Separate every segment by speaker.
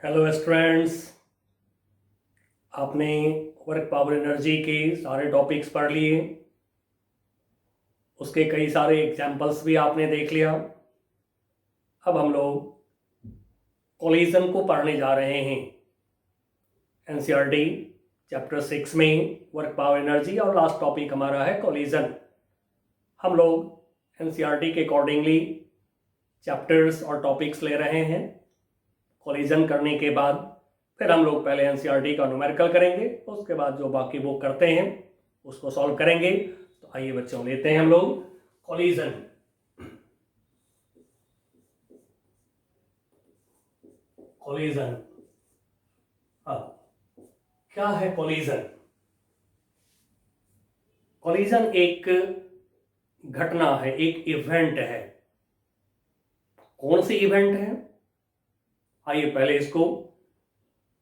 Speaker 1: Hello students, आपने work power energy के सारे टॉपिक्स पढ़ लिए। उसके कई सारे एग्जाम्पल्स भी आपने देख लिया। अब हम लोग कोलिजन को पढ़ने जा रहे हैं। एनसीईआरटी चैप्टर 6 में वर्क पावर एनर्जी और लास्ट टॉपिक हमारा है कोलिजन। हम लोग एनसीईआरटी के अकॉर्डिंगली चैप्टर्स और टॉपिक्स ले रहे हैं। कोलिजन करने के बाद फिर हम लोग पहले एनसीईआरटी का न्यूमेरिकल करेंगे, उसके बाद जो बाकी बुक करते हैं उसको सॉल्व करेंगे। तो आइए बच्चों, लेते हैं हम लोग कोलिजन। कोलिजन, अब क्या है कोलिजन? कोलिजन एक घटना है, एक इवेंट है। कौन सी इवेंट है? आइए पहले इसको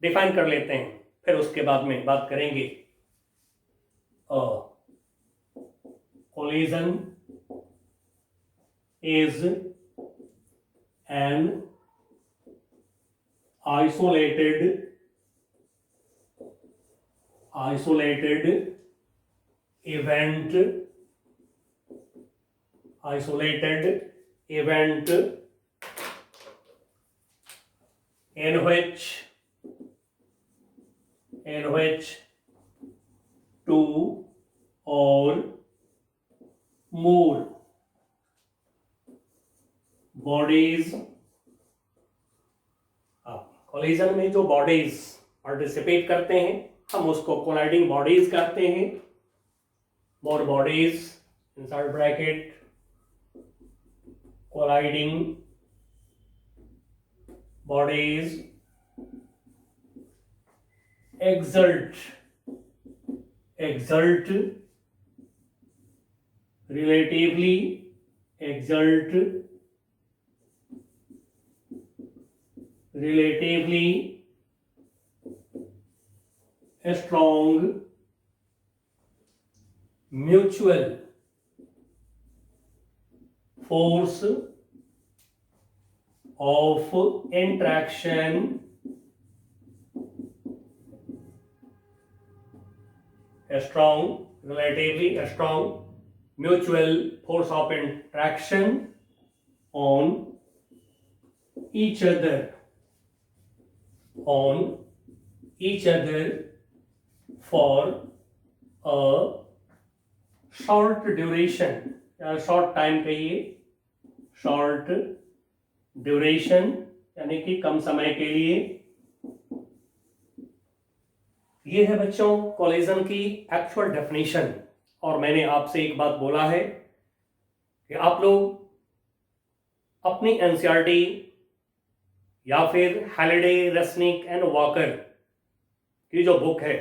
Speaker 1: डिफाइन कर लेते हैं, फिर उसके बाद में बात करेंगे। Collision is an isolated event in which two or more bodies, collision में जो बॉडीज पार्टिसिपेट करते हैं हम उसको कोलाइडिंग बॉडीज कहते हैं। More bodies inside bracket colliding bodies exert relatively strong mutual force of interaction relatively strong mutual force of interaction on each other for a short duration या short time कहिए, short duration यानी कि कम समय के लिए। ये है बच्चों कोलिजन की एक्चुअल डेफिनेशन। और मैंने आपसे एक बात बोला है कि आप लोग अपनी एनसीईआरटी या फिर हैलिडे, रेसनिक एंड वॉकर की जो बुक है,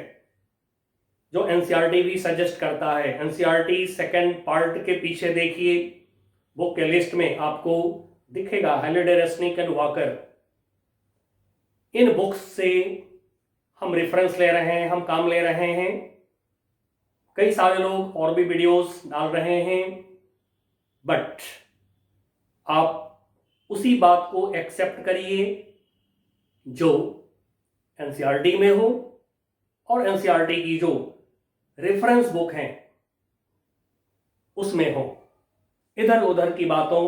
Speaker 1: जो एनसीईआरटी भी सजेस्ट करता है, एनसीईआरटी सेकंड पार्ट के पीछे देखिए, बुक के लिस्ट में आपको दिखेगा Halliday, Resnik and walker. In books से हम रेफरेंस ले रहे हैं, हम काम ले रहे हैं। कई सारे लोग और भी वीडियोस डाल रहे हैं, बट आप उसी बात को एक्सेप्ट करिए जो एनसीईआरटी में हो और एनसीईआरटी की जो रेफरेंस बुक हैं उसमें हो। इधर उधर की बातों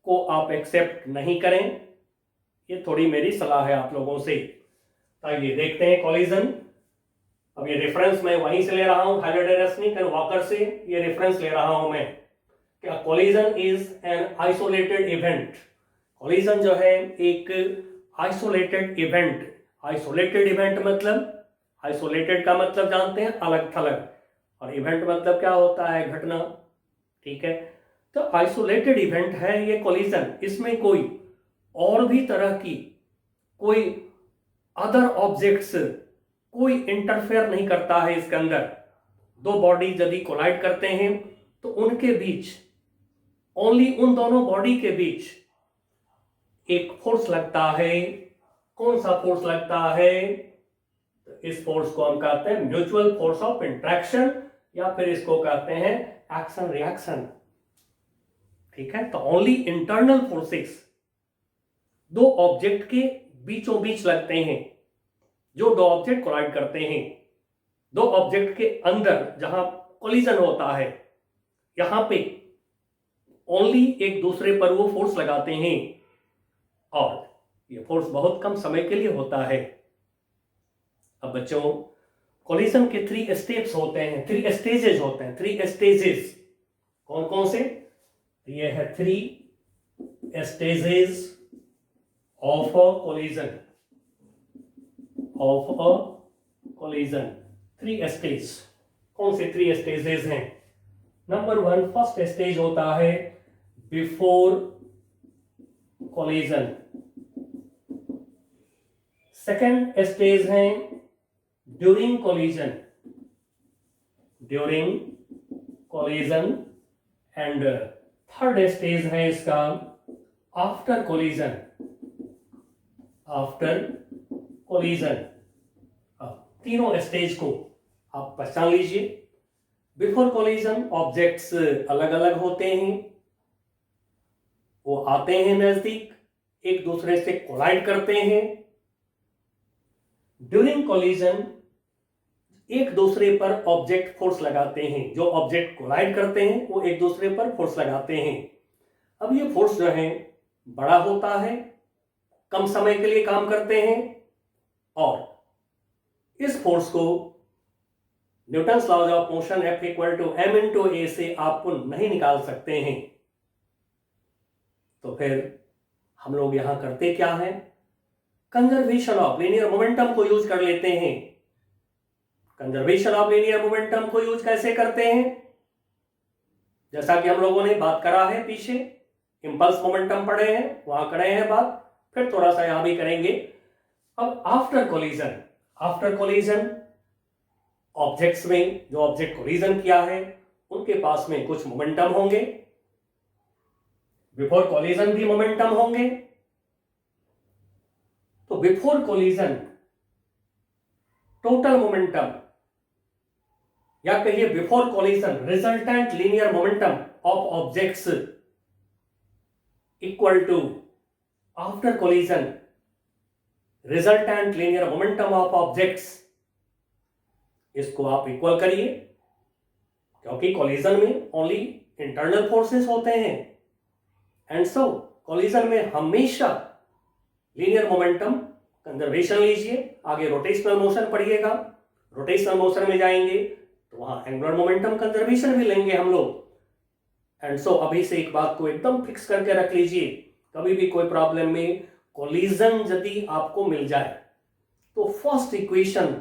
Speaker 1: को आप एक्सेप्ट नहीं करें, ये थोड़ी मेरी सलाह है आप लोगों से। आइए देखते हैं कोलिजन। अब ये रेफरेंस मैं वहीं से ले रहा हूं, हैलिडे, रेसनिक एंड वॉकर से ये रेफरेंस ले रहा हूं मैं। क्या collision is an isolated event. Collision जो है एक आइसोलेटेड इवेंट। आइसोलेटेड इवेंट मतलब, आइसोलेटेड का मतलब जानते हैं, अलग थलग, और इवेंट मतलब क्या होता है, घटना। ठीक है, तो आइसोलेटेड इवेंट है ये कोलिजन। इसमें कोई और भी तरह की कोई अदर ऑब्जेक्ट्स कोई इंटरफेयर नहीं करता है इसके अंदर। दो बॉडी यदि कोलाइड करते हैं तो उनके बीच, ओनली उन दोनों बॉडी के बीच एक फोर्स लगता है। कौन सा फोर्स लगता है? तो इस फोर्स को हम कहते हैं म्यूचुअल फोर्स ऑफ इंट्रैक्शन, या फिर इसको कहते हैं एक्शन रिएक्शन। ठीक है, तो ओनली इंटरनल फोर्सेस, दो ऑब्जेक्ट के बीचों बीच लगते हैं, जो दो ऑब्जेक्ट कोलाइड करते हैं, दो ऑब्जेक्ट के अंदर जहां कोलिजन होता है, यहां पे ओनली एक दूसरे पर वो फोर्स लगाते हैं, और ये फोर्स बहुत कम समय के लिए होता है। अब बच्चों, कोलिजन के 3 स्टेप्स होते हैं, 3 स्टेजेस होते हैं, 3 स्टेजेस कौन कौन से? ये है 3 stages of a collision, of a collision. 3 stage, कौन से 3 स्टेजेस हैं? नंबर 1, फर्स्ट स्टेज होता है बिफोर कोलिजन। सेकेंड स्टेज है during collision, during collision. And third stage है इसका आफ्टर कोलिजन, आफ्टर कोलिजन। तीनों स्टेज को आप पहचान लीजिए। बिफोर कोलिजन ऑब्जेक्ट्स अलग अलग होते हैं, वो आते हैं नजदीक, एक दूसरे से कोलाइड करते हैं। ड्यूरिंग कोलिजन एक दूसरे पर ऑब्जेक्ट फोर्स लगाते हैं, जो ऑब्जेक्ट कोलाइड करते हैं वो एक दूसरे पर फोर्स लगाते हैं। अब ये फोर्स जो है बड़ा होता है, कम समय के लिए काम करते हैं, और इस फोर्स को Newton's laws of motion F = m × a से आपको नहीं निकाल सकते हैं। तो फिर हम लोग यहां करते क्या है? कंजर्वेशन ऑफ लीनियर मोमेंटम को यूज कर लेते हैं। कंजर्वेशन ऑफ लीनियर मोमेंटम को यूज कैसे करते हैं? जैसा कि हम लोगों ने बात करा है पीछे, इंपल्स मोमेंटम पढ़े हैं, वहां करे हैं बात, फिर थोड़ा सा यहां भी करेंगे। अब after collision, after collision objects में, जो ऑब्जेक्ट कोलिजन किया है उनके पास में कुछ मोमेंटम होंगे, बिफोर कोलिजन भी मोमेंटम होंगे। तो बिफोर कोलिजन टोटल मोमेंटम, या कहिए before collision resultant linear momentum of objects equal to after collision resultant linear momentum of objects. इसको आप इक्वल करिए, क्योंकि कोलिजन में ओनली इंटरनल फोर्सेस होते हैं, एंड सो कोलिजन में हमेशा लीनियर मोमेंटम कंजर्वेशन लीजिए। आगे रोटेशनल मोशन पढ़िएगा, रोटेशनल मोशन में जाएंगे तो वहां एंगुलर मोमेंटम कंजर्वेशन भी लेंगे हम लोग। एंड सो अभी से एक बात को एकदम फिक्स करके रख लीजिए, कभी भी कोई प्रॉब्लम में कोलिजन यदि आपको मिल जाए तो फर्स्ट इक्वेशन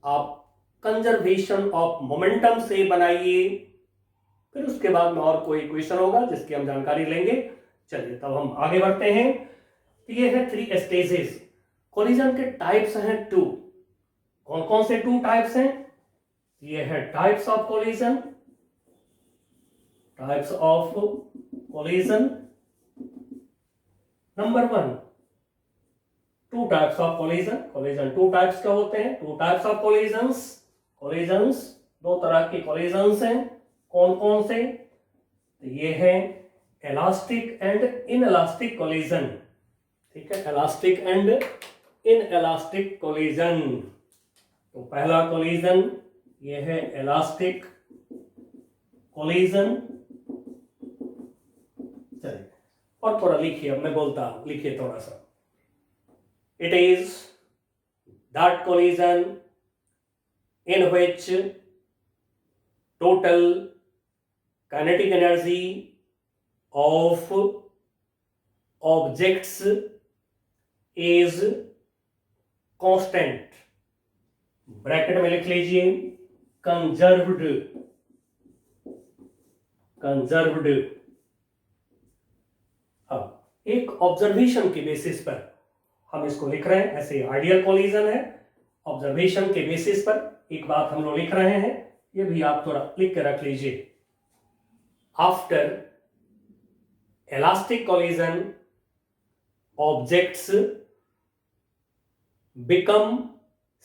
Speaker 1: आप कंजर्वेशन ऑफ मोमेंटम से बनाइए, फिर उसके बाद में और कोई इक्वेशन होगा जिसकी हम जानकारी लेंगे। चलिए तब हम आगे बढ़ते हैं। ये है 3 स्टेजेस। कोलिजन के टाइप्स हैं 2। कौन कौन से 2 टाइप्स हैं? ये है types of collision, types of collision. Number 1, 2 types of collision. Collision 2 types के होते हैं, 2 टाइप्स ऑफ कोलिजन्स। कोलिजन्स 2 तरह के कोलिजन्स हैं। कौन कौन से? ये है इलास्टिक एंड इनइलास्टिक कोलिजन। ठीक है, इलास्टिक एंड इनइलास्टिक कोलिजन। तो पहला कोलिजन ये है इलास्टिक कोलिजन। चलिए और थोड़ा लिखिए, अब मैं बोलता हूं, लिखिए थोड़ा सा। It is that collision in which total kinetic energy of objects is constant, bracket में लिख लीजिए कंजर्व्ड, कंजर्व्ड। अब एक ऑब्जर्वेशन के बेसिस पर हम इसको लिख रहे हैं, ऐसे आइडियल कोलिजन है। ऑब्जर्वेशन के बेसिस पर एक बात हम लोग लिख रहे हैं, ये भी आप थोड़ा लिख के रख लीजिए। After elastic collision objects become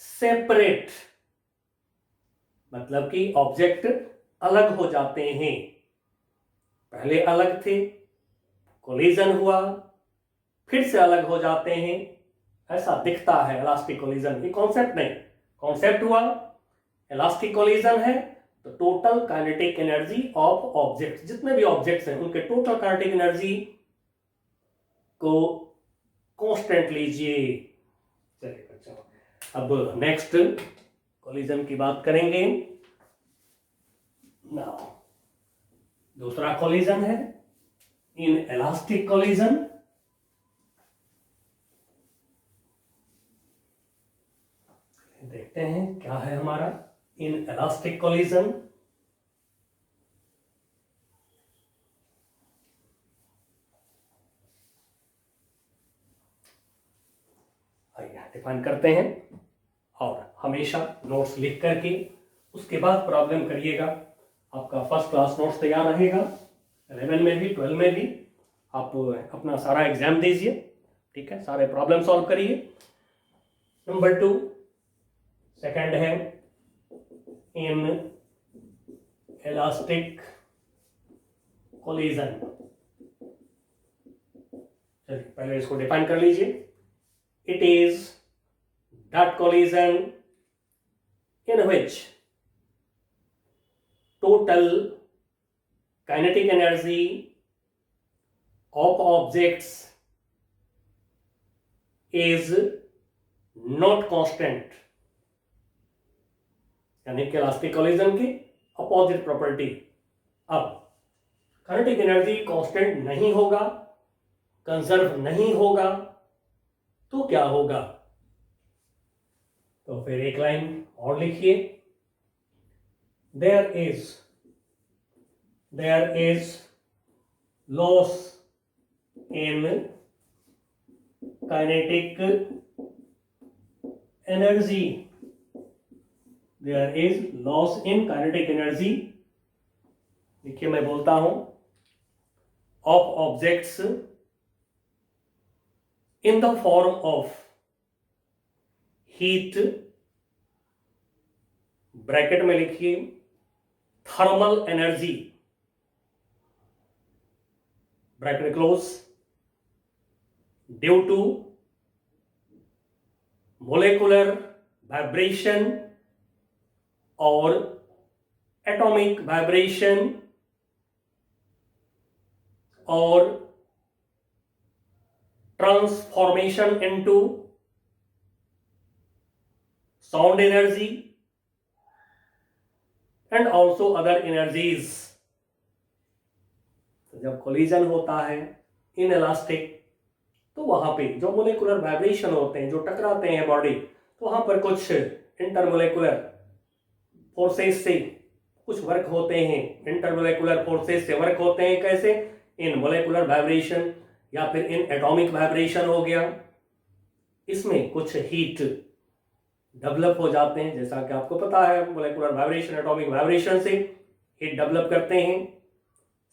Speaker 1: separate, मतलब कि ऑब्जेक्ट अलग हो जाते हैं। पहले अलग थे, कोलिजन हुआ, फिर से अलग हो जाते हैं, ऐसा दिखता है इलास्टिक कोलिजन, ये कॉन्सेप्ट नहीं, कॉन्सेप्ट हुआ इलास्टिक कोलिजन है तो total kinetic energy of object, जितने भी ऑब्जेक्ट्स हैं उनके टोटल काइनेटिक एनर्जी को कांस्टेंट लीजिए। चलिए बच्चों अब नेक्स्ट कोलिजन की बात करेंगे। नाउ दूसरा कोलिजन है इन इलास्टिक कोलिजन। देखते हैं क्या है हमारा इन इलास्टिक कोलिजन। आइए डिफाइन करते हैं और हमेशा नोट्स लिख करके उसके बाद प्रॉब्लम करिएगा। आपका फर्स्ट क्लास नोट्स तैयार रहेगा, 11 में भी 12 में भी आप अपना सारा एग्जाम दीजिए, ठीक है, सारे प्रॉब्लम सॉल्व करिए। नंबर 2 सेकंड है इन इलास्टिक कोलिजन। चलिए पहले इसको डिफाइन कर लीजिए। It is that collision in which total kinetic energy of objects is not constant, यानी कि इलास्टिक कोलिजन की अपोजिट प्रॉपर्टी। अब काइनेटिक एनर्जी कांस्टेंट नहीं होगा, कंजर्व नहीं होगा, तो क्या होगा? तो फिर एक लाइन और लिखिए, there is loss in kinetic energy, there is loss in kinetic energy. देखिए मैं बोलता हूं, of objects in the form of heat, bracket में लिखिए thermal energy, bracket close, due to molecular vibration और एटॉमिक वाइब्रेशन और transformation into sound energy and also other energies। जब collision होता है इन इलास्टिक, तो वहां पे जो मोलेकुलर वाइब्रेशन होते हैं, जो टकराते हैं बॉडी, तो वहां पर कुछ इंटरमोलेकुलर फोर्सेस से कुछ वर्क होते हैं, इंटरमोलेकुलर फोर्सेस से वर्क होते हैं। कैसे? इन मोलेकुलर वाइब्रेशन या फिर इन एटॉमिक वाइब्रेशन हो गया, इसमें कुछ हीट डेवलप हो जाते हैं। जैसा कि आपको पता है, मोलेकुलर वाइब्रेशन एटॉमिक वाइब्रेशन से हीट डेवलप करते हैं।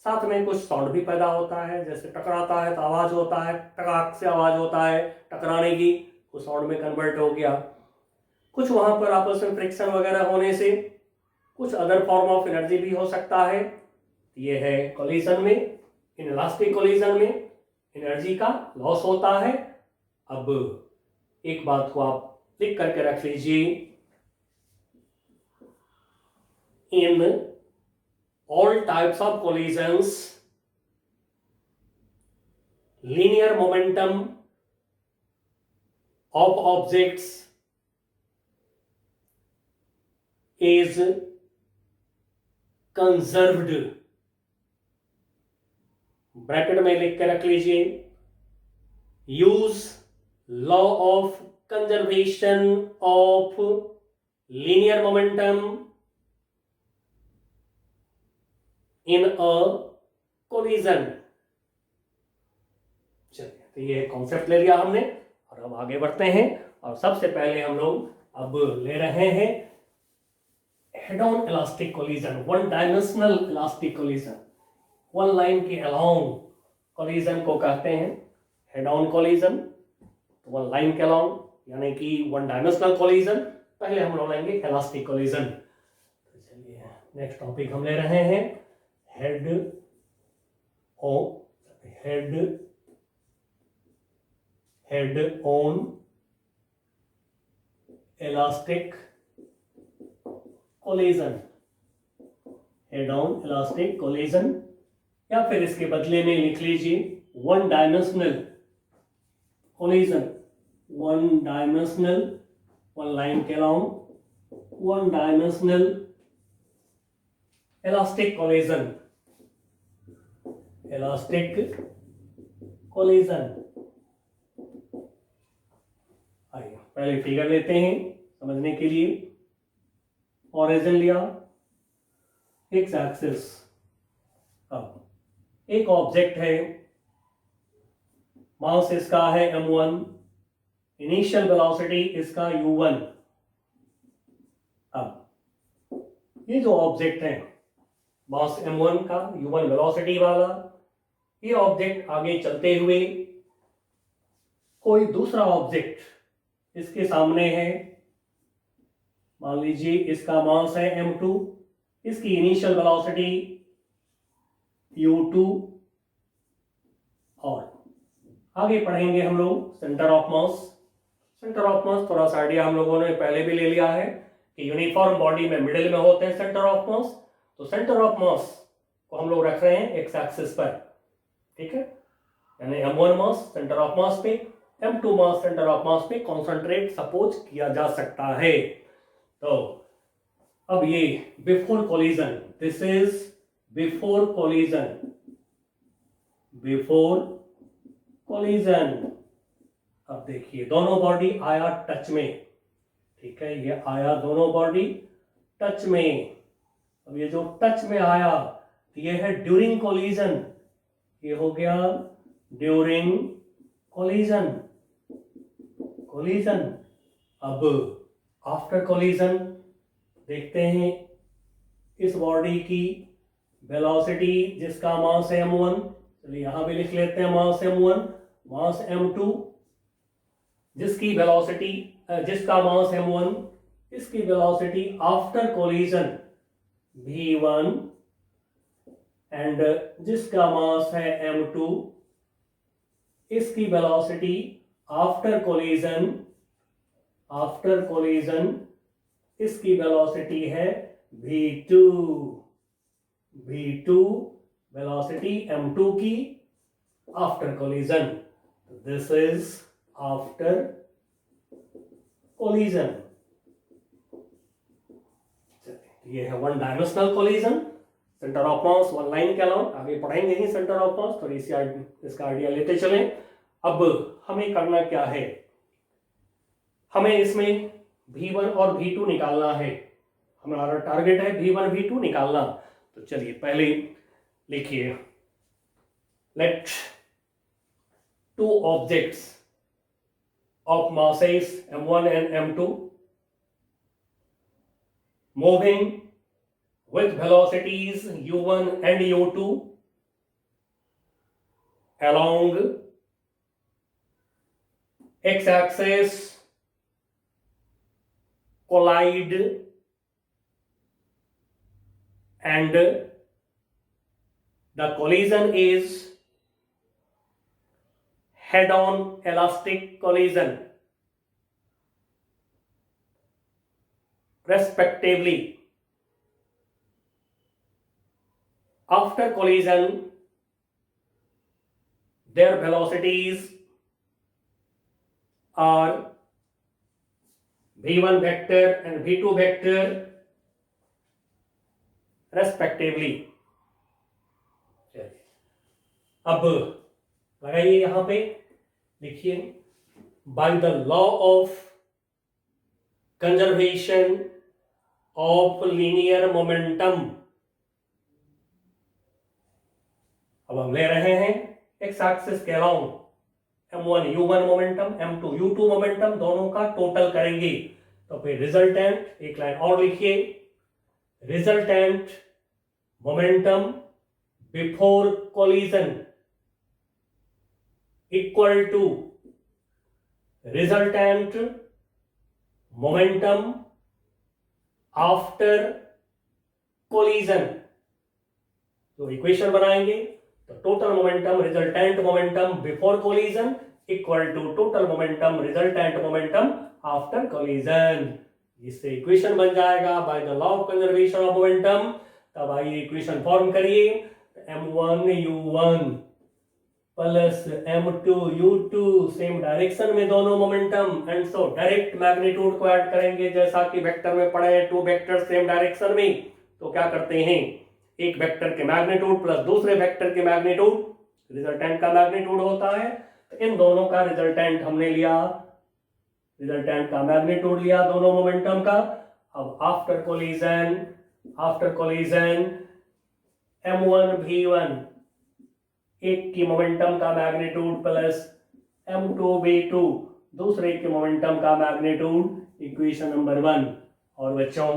Speaker 1: साथ में कुछ साउंड भी पैदा होता है, जैसे टकराता है तो आवाज होता है, टकराक से आवाज होता है टकराने की, कुछ साउंड में कन्वर्ट हो गया। कुछ वहां पर आपस में फ्रिक्शन वगैरह होने से कुछ अदर फॉर्म ऑफ एनर्जी भी हो सकता है। ये है कोलिजन में, इन इलास्टिक कोलिजन में एनर्जी का लॉस होता है। अब एक बात को आप लिख करके रख लीजिए, in all types of collisions linear momentum of objects is conserved, bracket में लिख के रख लीजिए, use law of conservation of linear momentum in a collision। चलिए, तो ये कॉन्सेप्ट ले लिया हमने और अब आगे बढ़ते हैं। और सबसे पहले हम लोग अब ले रहे हैं head on elastic collision, one dimensional elastic collision. One line के अलोंग कोलिजन को कहते हैं head on collision, one line के अलोंग, यानी कि वन डायमेंशनल कोलिजन। पहले हम लोग लेंगे इलास्टिक कोलिजन। तो चलिए नेक्स्ट टॉपिक हम ले रहे हैं head on elastic collision, head on elastic collision, या फिर इसके बदले में लिख लीजिए one dimensional collision, one dimensional, one line के along one dimensional elastic collision, elastic collision. आइए पहले फिगर लेते हैं समझने के लिए। ओरिजिन लिया, एक्स एक्सिस। अब एक ऑब्जेक्ट है, मास इसका है m1, इनिशियल वेलोसिटी इसका u1। अब ये जो ऑब्जेक्ट है मास m1 का, u1 वेलोसिटी वाला, ये ऑब्जेक्ट आगे चलते हुए कोई दूसरा ऑब्जेक्ट इसके सामने है, मान लीजिए इसका मास है m2, इसकी इनिशियल वेलोसिटी u2, और आगे पढ़ेंगे हम लोग centre of mass. Centre of mass थोड़ा सा आइडिया हम लोगों ने पहले भी ले लिया है कि यूनिफॉर्म बॉडी में मिडिल में होते हैं सेंटर ऑफ मास। तो सेंटर ऑफ मास को हम लोग रख रहे हैं एक्स एक्सिस पर, ठीक है, यानी m1 mass centre of mass पे, m2 mass centre of mass पे कंसंट्रेट सपोज किया जा सकता है। तो अब ये before collision, this is before collision, before collision. अब देखिए दोनों बॉडी आया टच में, ठीक है, ये आया दोनों बॉडी टच में। अब ये जो टच में आया तो ये है ड्यूरिंग कोलिजन, ये हो गया ड्यूरिंग कोलिजन, कोलिजन। अब आफ्टर कोलिजन देखते हैं इस बॉडी की वेलोसिटी जिसका मास है m1, चलिए यहां भी लिख लेते हैं मास m1, मास m2, जिसकी वेलोसिटी जिसका मास m1, इसकी velocity after collision v1, and जिसका मास है m2, इसकी वेलोसिटी आफ्टर कोलिजन इसकी वेलोसिटी है v2, वेलोसिटी m2 की after collision. This is after collision. ये है one dimensional collision, centre of mass one line के अलाउंग, आगे पढ़ेंगे ही सेंटर ऑफ मास, थोड़ी सी इसका आइडिया लेते चलें। अब हमें करना क्या है, हमें इसमें v1 और v2 निकालना है, हमारा टारगेट है v1 v2 निकालना। तो चलिए पहले लिखिए, let two objects of masses m1 and m2 moving with velocities u1 and u2 along x-axis collide and the collision is head-on elastic collision respectively. After collision, their velocities are v1 vector and v2 vector respectively. अब लगाइए यहां पे, लिखिए, by the law of conservation of linear momentum, अब हम ले रहे हैं एक्स एक्सिस के along m1 u1 momentum, m2 u2 momentum, दोनों का टोटल करेंगे। तो फिर रिजल्टेंट, एक लाइन और लिखिए, resultant momentum before collision equal to resultant momentum after collision. तो इक्वेशन बनाएंगे तो total momentum resultant momentum before collision equal to total momentum resultant momentum after collision. इससे इक्वेशन बन जाएगा by the law of conservation of momentum. तब आइए equation form करिए, m1u1 plus m2u2, same direction में दोनों momentum, and so direct magnitude को add करेंगे जैसा कि वेक्टर में पढ़े हैं, टू वेक्टर सेम डायरेक्शन में। तो क्या करते हैं, एक वेक्टर के मैग्नीट्यूड प्लस दूसरे वेक्टर के मैग्नीट्यूड रिजल्टेंट का मैग्नीट्यूड होता है। तो इन दोनों का रिजल्टेंट हमने लिया, रिजल्टेंट का मैग्नीट्यूड लिया दोनों मोमेंटम का। अब आफ्टर कोलिजन m1v1 एक की मोमेंटम का मैग्नीट्यूड प्लस m2v2 दूसरे के मोमेंटम का मैग्नीट्यूड, इक्वेशन नंबर 1। और बच्चों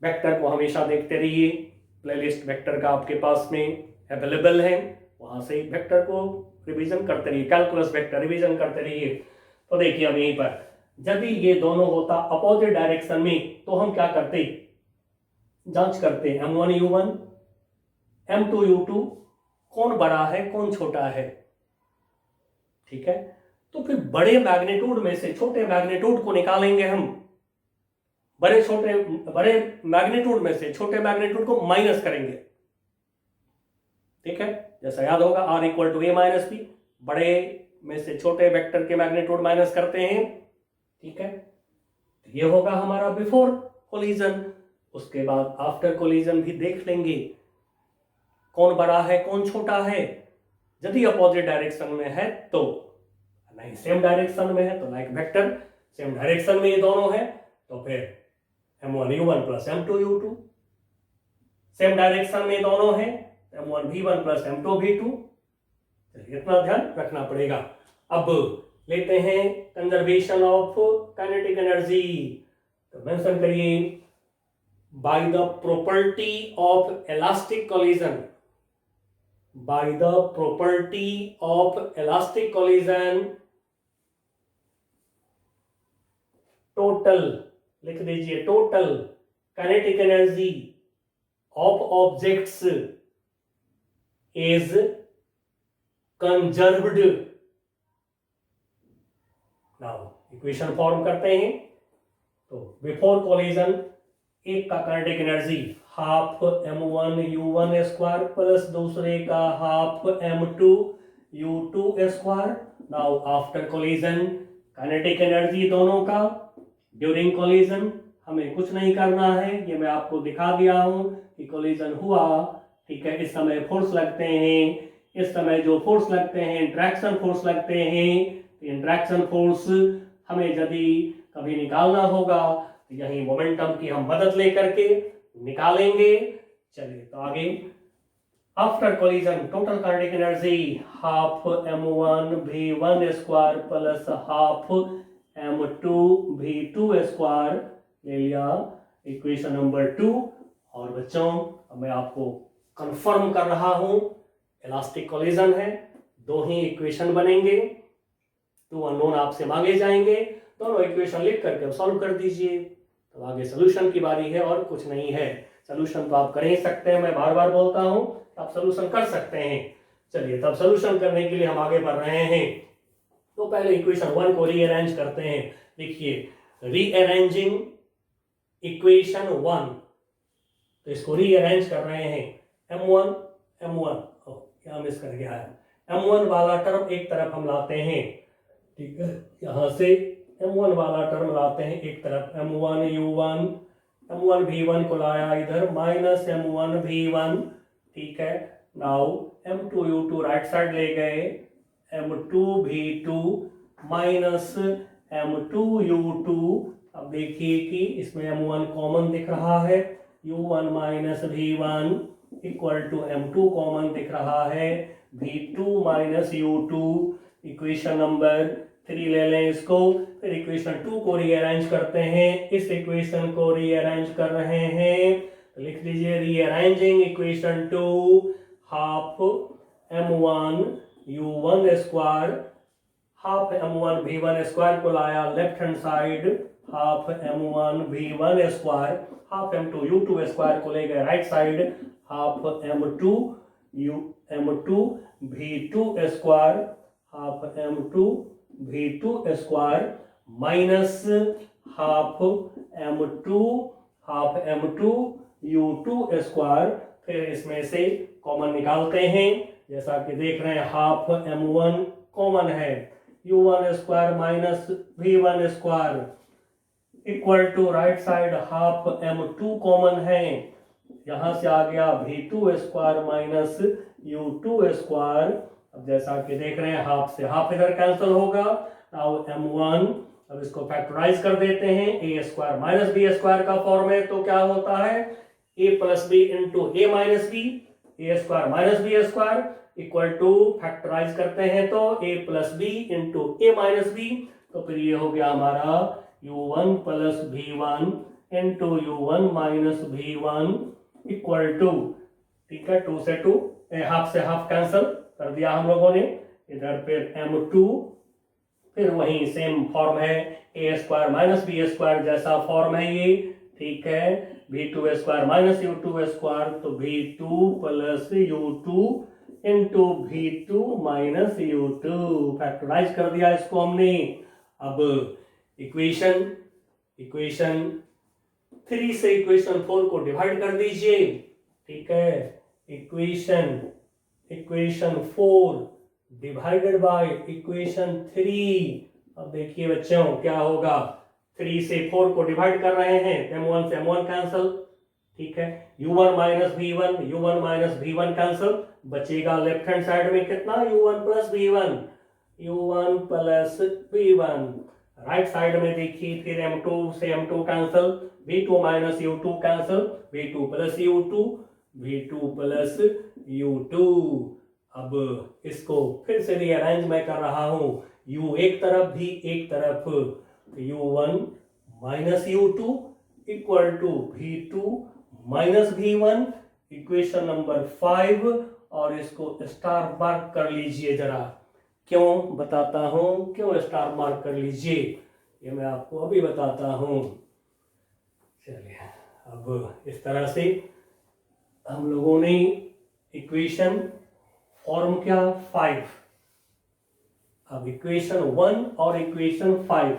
Speaker 1: वेक्टर को हमेशा देखते रहिए, प्लेलिस्ट वेक्टर का आपके पास में अवेलेबल है, वहां से वेक्टर को रिवीजन करते रहिए, कैलकुलस वेक्टर रिवीजन करते रहिए। तो देखिए अब यहीं पर जब भी ये दोनों होता अपोजिट डायरेक्शन में तो हम क्या करते, जांच करते m1u1 m2u2 कौन बड़ा है कौन छोटा है, ठीक है। तो फिर बड़े मैग्नीट्यूड में से छोटे मैग्नीट्यूड को निकालेंगे हम, बड़े मैग्नीट्यूड में से छोटे मैग्नीट्यूड को माइनस करेंगे, ठीक है। जैसा याद होगा r equal to a minus B, बड़े में से छोटे वेक्टर के मैग्नीट्यूड माइनस करते हैं, ठीक है। ये होगा हमारा बिफोर कोलिजन। उसके बाद आफ्टर कोलिजन भी देख लेंगे कौन बड़ा है कौन छोटा है। यदि अपोजिट डायरेक्शन में है तो नहीं, सेम डायरेक्शन में है तो लाइक वेक्टर सेम डायरेक्शन में ये दोनों है तो फिर m1u1 plus m2u2, same direction में दोनों है m1v1 प्लस m2v2। इतना ध्यान रखना पड़ेगा। अब लेते हैं कंजर्वेशन ऑफ काइनेटिक एनर्जी। तो मेंशन करिए by the property of elastic collision, by the property of elastic collision total, लिख दीजिए total kinetic energy of objects is conserved. Now equation form करते हैं। तो बिफोर कोलिजन एक का kinetic energy half m1u1 square plus दूसरे का half m2u2 square. Now after collision kinetic energy दोनों का ड्यूरिंग कोलिजन हमें कुछ नहीं करना है, ये मैं आपको दिखा दिया हूं कि कोलिजन हुआ, ठीक है। इस समय फोर्स लगते हैं, इस समय जो फोर्स लगते हैं इंट्रैक्शन फोर्स लगते हैं। इंट्रैक्शन फोर्स हमें यदि कभी निकालना होगा तो यही मोमेंटम की हम मदद लेकर के निकालेंगे। चलिए तो आगे after collision total kinetic energy half m1v1 square plus half m2v2 square ले लिया, इक्वेशन नंबर 2। और बच्चों अब मैं आपको कंफर्म कर रहा हूं इलास्टिक कोलिजन है, दो ही इक्वेशन बनेंगे, टू अननोन आपसे मांगे जाएंगे, दोनों इक्वेशन लिख करके सॉल्व कर दीजिए। तो आगे सोल्यूशन की बारी है और कुछ नहीं है। सोल्यूशन तो आप कर ही सकते हैं, मैं बार बार बोलता हूं, आप सोल्यूशन कर सकते हैं। चलिए तब सोल्यूशन करने के लिए हम आगे बढ़ रहे हैं। तो पहले इक्वेशन 1 को रीअरेंज करते हैं। देखिए रीअरेंजिंग इक्वेशन 1, तो इसको रीअरेंज कर रहे हैं। m1 यहाँ मिस कर गया है, m1 वाला टर्म एक तरफ हम लाते हैं, ठीक है। यहाँ से m1 वाला टर्म लाते हैं एक तरफ, m1u1 m1v1 को लाया इधर माइनस m1v1, ठीक है। नाउ m2u2 राइट साइड ले गए, m2v2 माइनस m2u2। अब देखिए कि इसमें m1 कॉमन दिख रहा है, u1 minus v1 equal to m2 common दिख रहा है, v2 minus u2। Equation number 3 ले लें इसको, फिर इक्वेशन 2 को रीअरेंज करते हैं। इस इक्वेशन को रीअरेंज कर रहे हैं तो लिख दीजिए rearranging equation 2 half m1u1 square, half m1v1 square को लाया left hand side, half m1v1 square, half m2u2 square को ले गए right side, half m2v2 square, half m2v2 square minus half m2 u2 square. फिर इसमें से कॉमन निकालते हैं, जैसा कि देख रहे हैं हाफ m1 कॉमन है, u1 square minus v1 square equal to right side half m2 common है, यहां से आ गया v2 square minus u2 square. अब जैसा कि देख रहे हैं हाफ से हाफ इधर कैंसिल होगा, नाउ m1, अब इसको फैक्टराइज कर देते हैं, a square minus B square का फॉर्म है, तो क्या होता है a plus B into A minus B, A square minus B square equal to factorise करते हैं तो a plus B into A minus B, तो फिर ये हो गया हमारा u1 plus v1 into u1 minus v1 equal to, ठीक है, 2 से 2 हाफ से हाफ कैंसिल कर दिया हम लोगों ने, इधर फिर m2, फिर वही सेम फॉर्म है ए स्क्वायर माइनस बी स्क्वायर जैसा फॉर्म है ये, ठीक है, v2 square minus u2 square, तो v2 plus u2 into v2 minus u2 factorise कर दिया इसको हमने। अब इक्वेशन 3 से इक्वेशन 4 को डिवाइड कर दीजिए, ठीक है, इक्वेशन 4 डिवाइडेड बाय इक्वेशन 3। अब देखिए बच्चों क्या होगा, 3 से 4 को डिवाइड कर रहे हैं, m1 से m1 कैंसिल, ठीक है, u1 माइनस v1 कैंसिल, बचेगा लेफ्ट हैंड साइड में कितना u1 plus v1, right side में देखिए फिर m2 से m2 cancel, v2 minus u2 cancel, v2 plus u2। अब इसको फिर से रीअरेंज मैं कर रहा हूं, u एक तरफ भी एक तरफ, u1 minus u2 equal to v2 minus v1, equation number 5, और इसको स्टार मार्क कर लीजिए जरा, क्यों बताता हूं, क्यों स्टार मार्क कर लीजिए, ये मैं आपको अभी बताता हूं। चलिए अब इस तरह से हम लोगों ने इक्वेशन फॉर्म क्या 5, अब इक्वेशन 1 और इक्वेशन 5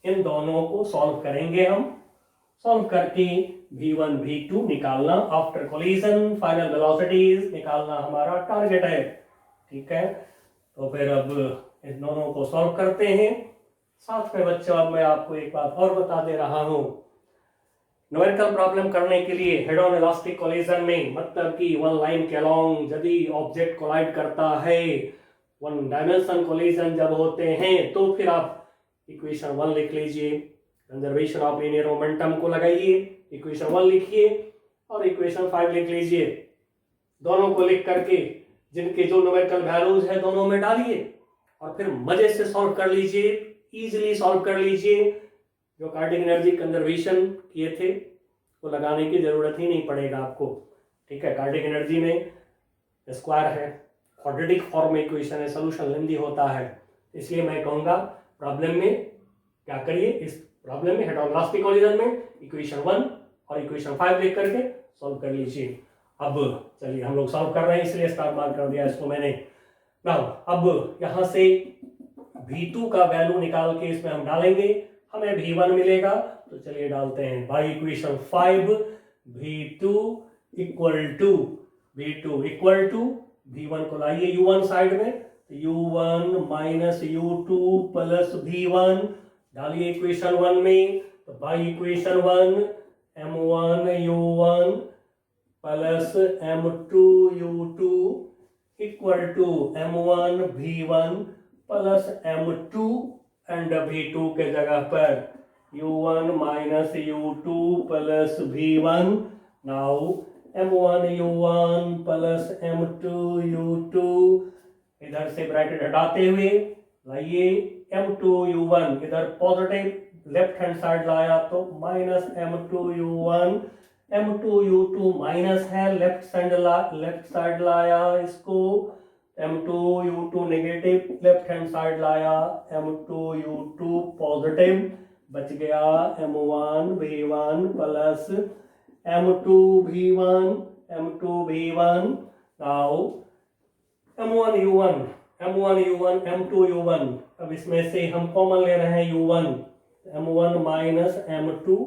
Speaker 1: इन दोनों को सॉल्व करेंगे हम, सॉल्व करके v1 v2 निकालना, आफ्टर कोलिजन फाइनल वेलोसिटीज निकालना हमारा टारगेट है, ठीक है। तो फिर अब इन दोनों को सॉल्व करते हैं। साथ में बच्चों अब मैं आपको एक बात और बता दे रहा हूं, न्यूमेरिकल प्रॉब्लम करने के लिए हेड ऑन इलास्टिक कोलिजन में, मतलब कि वन लाइन के अलोंग यदि ऑब्जेक्ट कोलाइड करता है, वन डायमेंशन कोलिजन जब होते हैं, तो फिर आप इक्वेशन 1 लिख लीजिए, कंजर्वेशन ऑफ लीनियर मोमेंटम को लगाइए, इक्वेशन 1 लिखिए और इक्वेशन 5 लिख लीजिए, दोनों को लिख करके जिनके जो न्यूमेरिकल वैल्यूज है दोनों में डालिए और फिर मजे से सॉल्व कर लीजिए, इजीली सॉल्व कर लीजिए। जो काइनेटिक एनर्जी कंजर्वेशन किए थे वो लगाने की जरूरत ही नहीं पड़ेगा आपको, ठीक है। काइनेटिक एनर्जी में स्क्वायर है, क्वाड्रेटिक फॉर्म में इक्वेशन है, सोल्यूशन लेंदी होता है, इसलिए मैं कहूँगा प्रॉब्लम में क्या करिए, इस प्रॉब्लम में हेड ऑन इलास्टिक कोलिजन में इक्वेशन 1 और इक्वेशन 5 लिख करके सॉल्व कर लीजिए। अब चलिए हम लोग सॉल्व कर रहे हैं, इसलिए स्टार मार्क कर दिया इसको मैंने। नाउ अब यहाँ से v2 का वैल्यू निकाल के इसमें हम डालेंगे, हमें v1 मिलेगा, तो चलिए डालते हैं by equation 5, v2 equal to v1 को लाइए u1 साइड में, u1 minus u2 plus v1 डालिए इक्वेशन 1 में, तो by equation 1 m1 u1 plus m2 u2 equal to m1 v1 plus m2 and v2 के जगह पर u1 minus u2 plus v1, now m1 u1 plus m2 u2, इधर से bracket हटाते हुए लाइए m2 u1 इधर पॉजिटिव लेफ्ट हैंड साइड लाया तो माइनस m2 u2 माइनस है, लेफ्ट साइड लाया इसको, m2 u2 negative left hand side लाया, m2 u2 पॉजिटिव, बच गया m1 v1 plus m2 v1, now m1 u1 m2 u1 अब इसमें से हम कॉमन ले रहे हैं u1, m1 minus m2,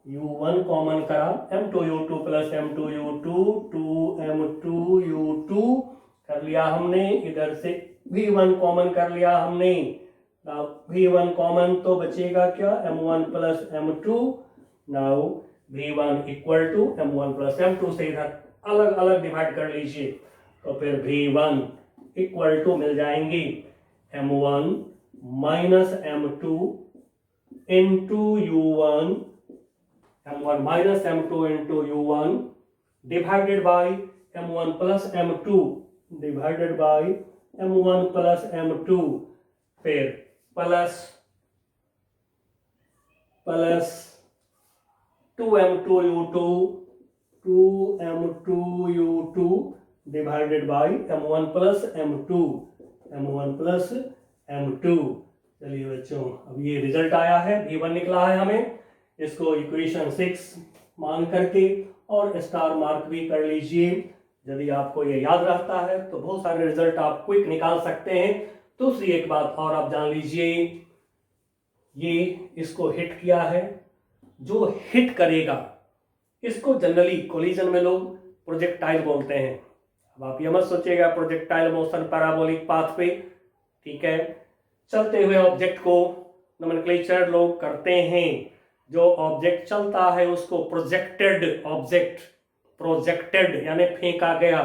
Speaker 1: u1 common करा, m2 u2 plus m2 u2, 2m2 u2 कर लिया हमने, इधर से v1 कॉमन कर लिया हमने, v1 कॉमन तो बचेगा क्या, m1 plus m2, now v1 equal to m1 plus m2 से इधर अलग अलग डिवाइड कर लीजिए, तो फिर v1 इक्वल टू मिल जाएंगी m1 minus m2 into u1, m1 minus m2 into u1 divided by m1 plus m2 divided by m1 plus m2, फिर plus 2m2 u2, 2m2 u2 divided by m1 plus m2, m1 plus m2। चलिए बच्चों, अब ये result आया है, v1 निकला है हमें, इसको इक्वेशन 6 मान करके और स्टार मार्क भी कर लीजिए। यदि आपको ये याद रहता है तो बहुत सारे रिजल्ट आप क्विक निकाल सकते हैं। दूसरी एक बात और आप जान लीजिए, ये इसको हिट किया है, जो हिट करेगा इसको जनरली कोलिजन में लोग प्रोजेक्टाइल बोलते हैं। अब आप ये मत सोचिएगा प्रोजेक्टाइल मोशन पैराबोलिक पाथ पे, ठीक है, चलते हुए ऑब्जेक्ट को नोमेनक्लेचर लोग करते हैं, जो ऑब्जेक्ट चलता है उसको प्रोजेक्टेड ऑब्जेक्ट, प्रोजेक्टेड यानी फेंका गया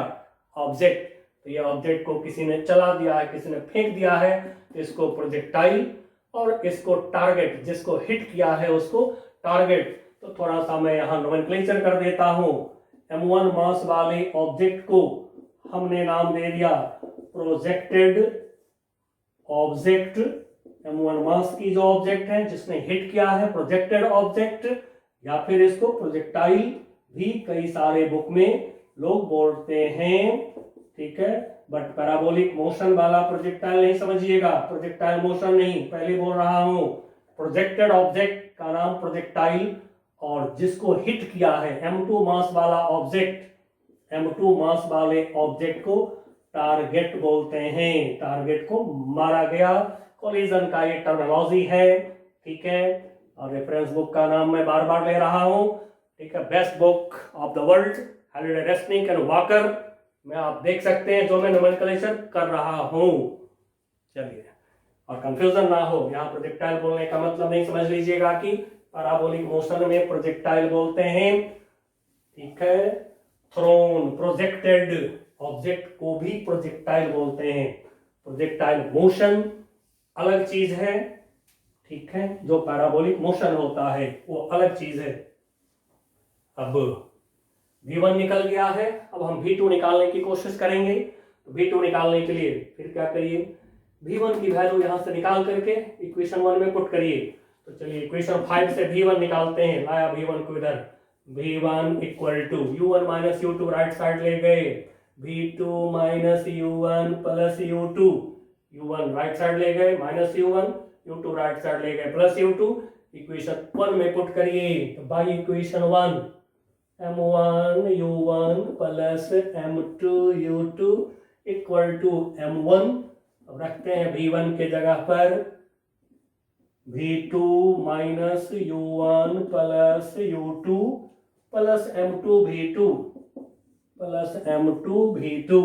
Speaker 1: ऑब्जेक्ट, तो ये ऑब्जेक्ट को किसी ने चला दिया है, किसी ने फेंक दिया है, तो इसको प्रोजेक्टाइल, और इसको टारगेट, जिसको हिट किया है उसको टारगेट। तो थोड़ा सा मैं यहाँ नोमेनक्लेचर कर देता हूँ। m1 मास वाले ऑब्जेक्ट को हमने नाम दे दिया प्रोजेक्टेड ऑब्जेक्ट, m1 मास की जो ऑब्जेक्ट है जिसने हिट किया है प्रोजेक्टेड ऑब्जेक्ट, या फिर इसको प्रोजेक्टाइल भी कई सारे बुक में लोग बोलते हैं, ठीक है। बट पैराबोलिक मोशन वाला प्रोजेक्टाइल नहीं समझिएगा, प्रोजेक्टाइल मोशन नहीं, पहले बोल रहा हूं प्रोजेक्टेड ऑब्जेक्ट का नाम प्रोजेक्टाइल, और जिसको हिट किया है m2 मास वाला ऑब्जेक्ट, m2 मास वाले ऑब्जेक्ट को टारगेट बोलते हैं, टारगेट को मारा गया। कोलिजन का ये टर्मिनोलॉजी है, ठीक है, और रेफरेंस बुक का नाम मैं बार बार ले रहा हूं, ठीक है, best book of the world, Halliday Resnick and walker में आप देख सकते हैं जो मैं नोमेनक्लेचर कर रहा हूं। चलिए, और कंफ्यूजन ना हो, यहाँ प्रोजेक्टाइल बोलने का मतलब नहीं समझ लीजिएगा कि पैराबोलिक मोशन में प्रोजेक्टाइल बोलते हैं, ठीक है। थ्रोन, प्रोजेक्टेड ऑब्जेक्ट को भी प्रोजेक्टाइल बोलते हैं। प्रोजेक्टाइल मोशन अलग चीज है, ठीक है, जो पैराबोलिक मोशन होता है वो अलग चीज है। अब v1 निकल गया है, अब हम v2 निकालने की कोशिश करेंगे। तो v2 निकालने के लिए फिर क्या करिए, v1 की वैल्यू यहां से निकाल करके इक्वेशन 1 में पुट करिए। तो चलिए इक्वेशन 5 से v1 निकालते हैं, लाया v1 को इधर, v1 equal to u1 minus u2 right side ले गए, v2 minus u1 plus u2, u1 right side ले गए minus u1, u2 right side ले गए प्लस u2, इक्वेशन 1 में पुट करिए। तो by equation 1 m1 u1 plus m2 u2 equal to m1, अब रखते हैं v1 के जगह पर v2 minus u1 plus u2 plus m2 v2 plus m2 v2।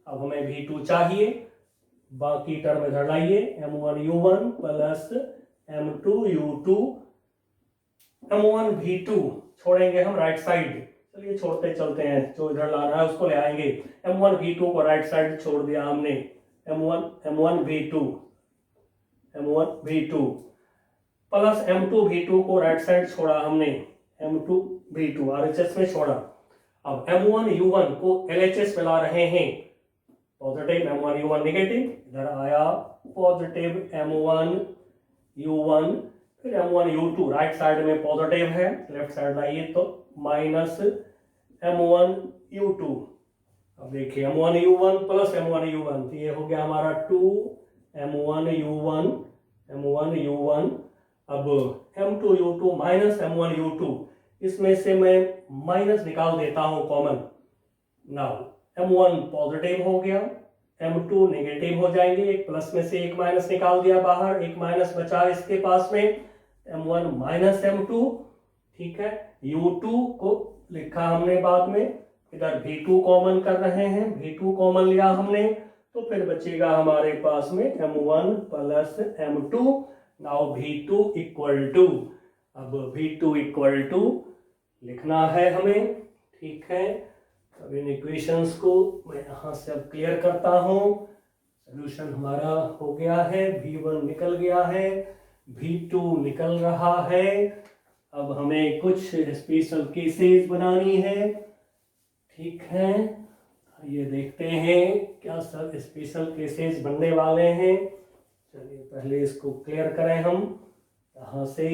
Speaker 1: अब हमें v2 चाहिए, बाकी टर्म इधर लाइए, m1 u1 plus m2 u2, m1 v2 छोड़ेंगे हम राइट साइड, चलिए छोड़ते चलते हैं, जो इधर लाना है उसको ले आएंगे। m1 v2 को राइट साइड छोड़ दिया हमने, m1 v2 plus m2 v2 को राइट साइड छोड़ा हमने, m2 v2 RHS में छोड़ा। अब m1 u1 को LHS में ला रहे हैं, पॉजिटिव m1 u1 नेगेटिव, इधर आया पॉजिटिव m1 u1, फिर m1 u2 राइट साइड में पॉजिटिव है, लेफ्ट साइड लाइए तो माइनस m1 u2। अब देखिए m1 u1 plus m1 u1, तो ये हो गया हमारा 2 m1 u1। अब m2 u2 minus m1 u2, इसमें से मैं माइनस निकाल देता हूं कॉमन। नाउ m1 पॉजिटिव हो गया, m2 नेगेटिव हो जाएंगे, एक प्लस में से एक माइनस निकाल दिया बाहर, एक माइनस बचा इसके पास में, m1 माइनस m2, ठीक है। u2 को लिखा हमने बाद में, इधर v2 कॉमन कर रहे हैं, v2 कॉमन लिया हमने, तो फिर बचेगा हमारे पास में m1 plus m2। Now v2 equal to, अब v2 इक्वल टू लिखना है हमें, ठीक है। अब इन इक्वेशंस को मैं यहाँ से अब क्लियर करता हूँ। सोल्यूशन हमारा हो गया है, v1 निकल गया है, v2 निकल रहा है। अब हमें कुछ स्पेशल केसेस बनानी है, ठीक है। ये देखते हैं क्या सब स्पेशल केसेस बनने वाले हैं। चलिए पहले इसको क्लियर करें, हम यहाँ से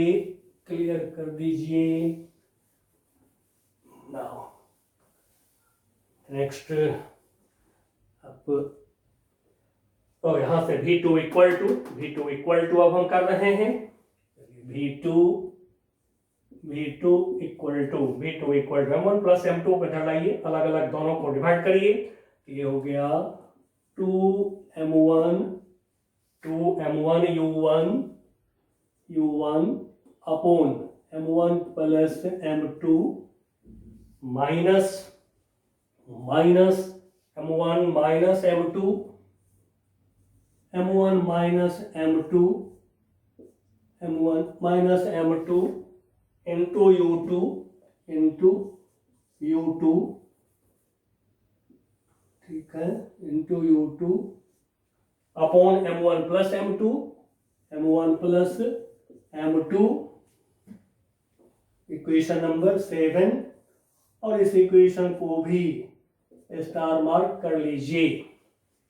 Speaker 1: क्लियर कर दीजिए। नाउ नेक्स्ट, अब तो यहाँ से v2 इक्वल टू अब हम कर रहे हैं, v2 equal to m1 plus m2 को इधर लाइए, अलग अलग दोनों को डिवाइड करिए, ये हो गया 2m1 u1 upon m1 plus m2 minus m1 minus m2 into u2, ठीक है, into u2 upon m1 plus m2 equation number 7। और इस इक्वेशन को भी स्टार मार्क कर लीजिए।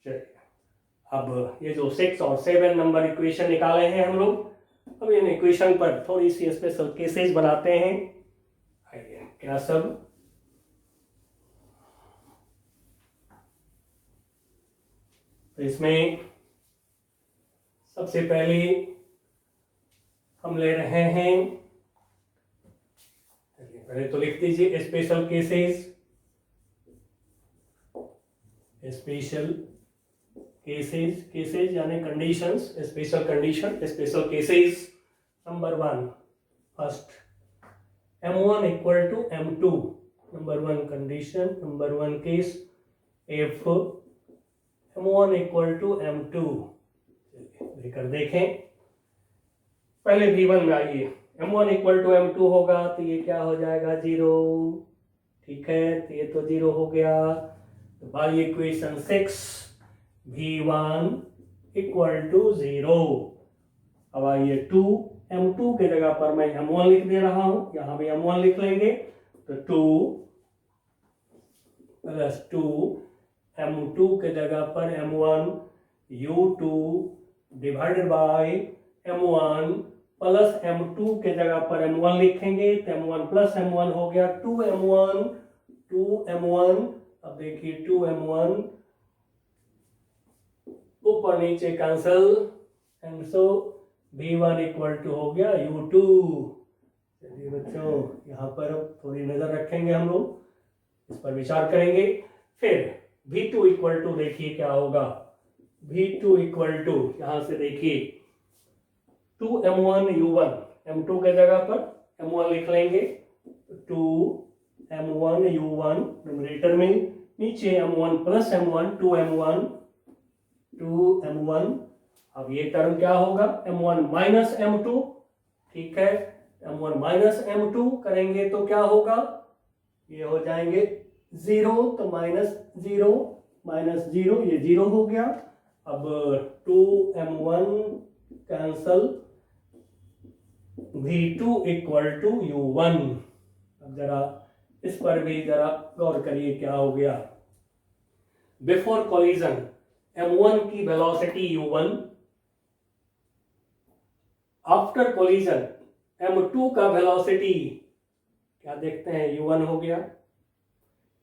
Speaker 1: चलिए अब ये जो 6 और 7 नंबर इक्वेशन निकाले हैं हम लोग, अब इन इक्वेशन पर थोड़ी सी स्पेशल केसेस बनाते हैं। आइए क्या सब, तो इसमें सबसे पहले हम ले रहे हैं, पहले तो लिख दीजिए स्पेशल केसेस यानी conditions, special cases. Number 1 first, m1 equal to m2, number 1 condition, number 1 case, if m1 equal to m2, लेकर देखें। पहले v1 में आइए, m1 इक्वल टू m2 होगा तो ये क्या हो जाएगा 0, ठीक है, तो ये तो 0 हो गया। तो by equation 6 v1 equal to 0। अब आइए 2 m2 के जगह पर मैं m1 लिख दे रहा हूं, यहां भी m1 लिख लेंगे, तो 2 प्लस 2 m2 के जगह पर m1 u2 divided by m1 plus m2 के जगह पर m1 लिखेंगे, तो m1 प्लस m1 हो गया 2m1। अब देखिए 2m1 ऊपर नीचे cancel, and so v1 equal to हो गया u2। चलिए बच्चों यहाँ पर अब थोड़ी नजर रखेंगे, हम लोग इस पर विचार करेंगे। फिर v2 इक्वल टू देखिए क्या होगा, v2 इक्वल टू यहां से देखिए 2m1 u1, m2 के जगह पर m1 लिख लेंगे, 2m1 u1 न्यूमरेटर में, नीचे m1 प्लस m1 2m1। अब ये टर्म क्या होगा m1 माइनस m2, ठीक है, m1 माइनस m2 करेंगे तो क्या होगा, ये हो जाएंगे 0, तो माइनस 0 ये 0 हो गया। अब 2m1 cancel, v2 equal to u1। अब जरा इस पर भी जरा गौर करिए क्या हो गया। बिफोर कोलिजन m1 की velocity u1, after collision m2 का वेलोसिटी क्या देखते हैं u1 हो गया।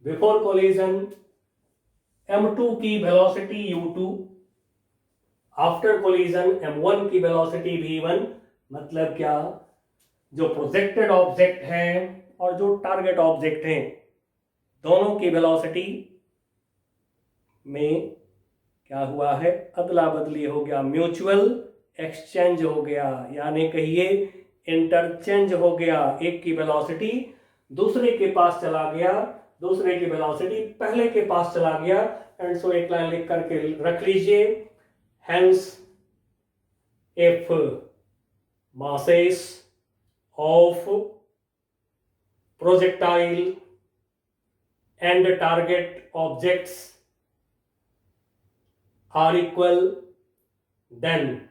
Speaker 1: बिफोर कोलिजन m2 की velocity u2, after collision m1 की वेलोसिटी v1। मतलब क्या, जो प्रोजेक्टेड ऑब्जेक्ट है और जो टारगेट ऑब्जेक्ट है, दोनों की वेलोसिटी में क्या हुआ है, अदला बदली हो गया, म्यूचुअल एक्सचेंज हो गया, यानी कहिए इंटरचेंज हो गया। एक की वेलोसिटी दूसरे के पास चला गया, दूसरे की वेलोसिटी पहले के पास चला गया, एंड सो एक लाइन लिख करके रख लीजिए, hence if masses of projectile and target objects are equal, then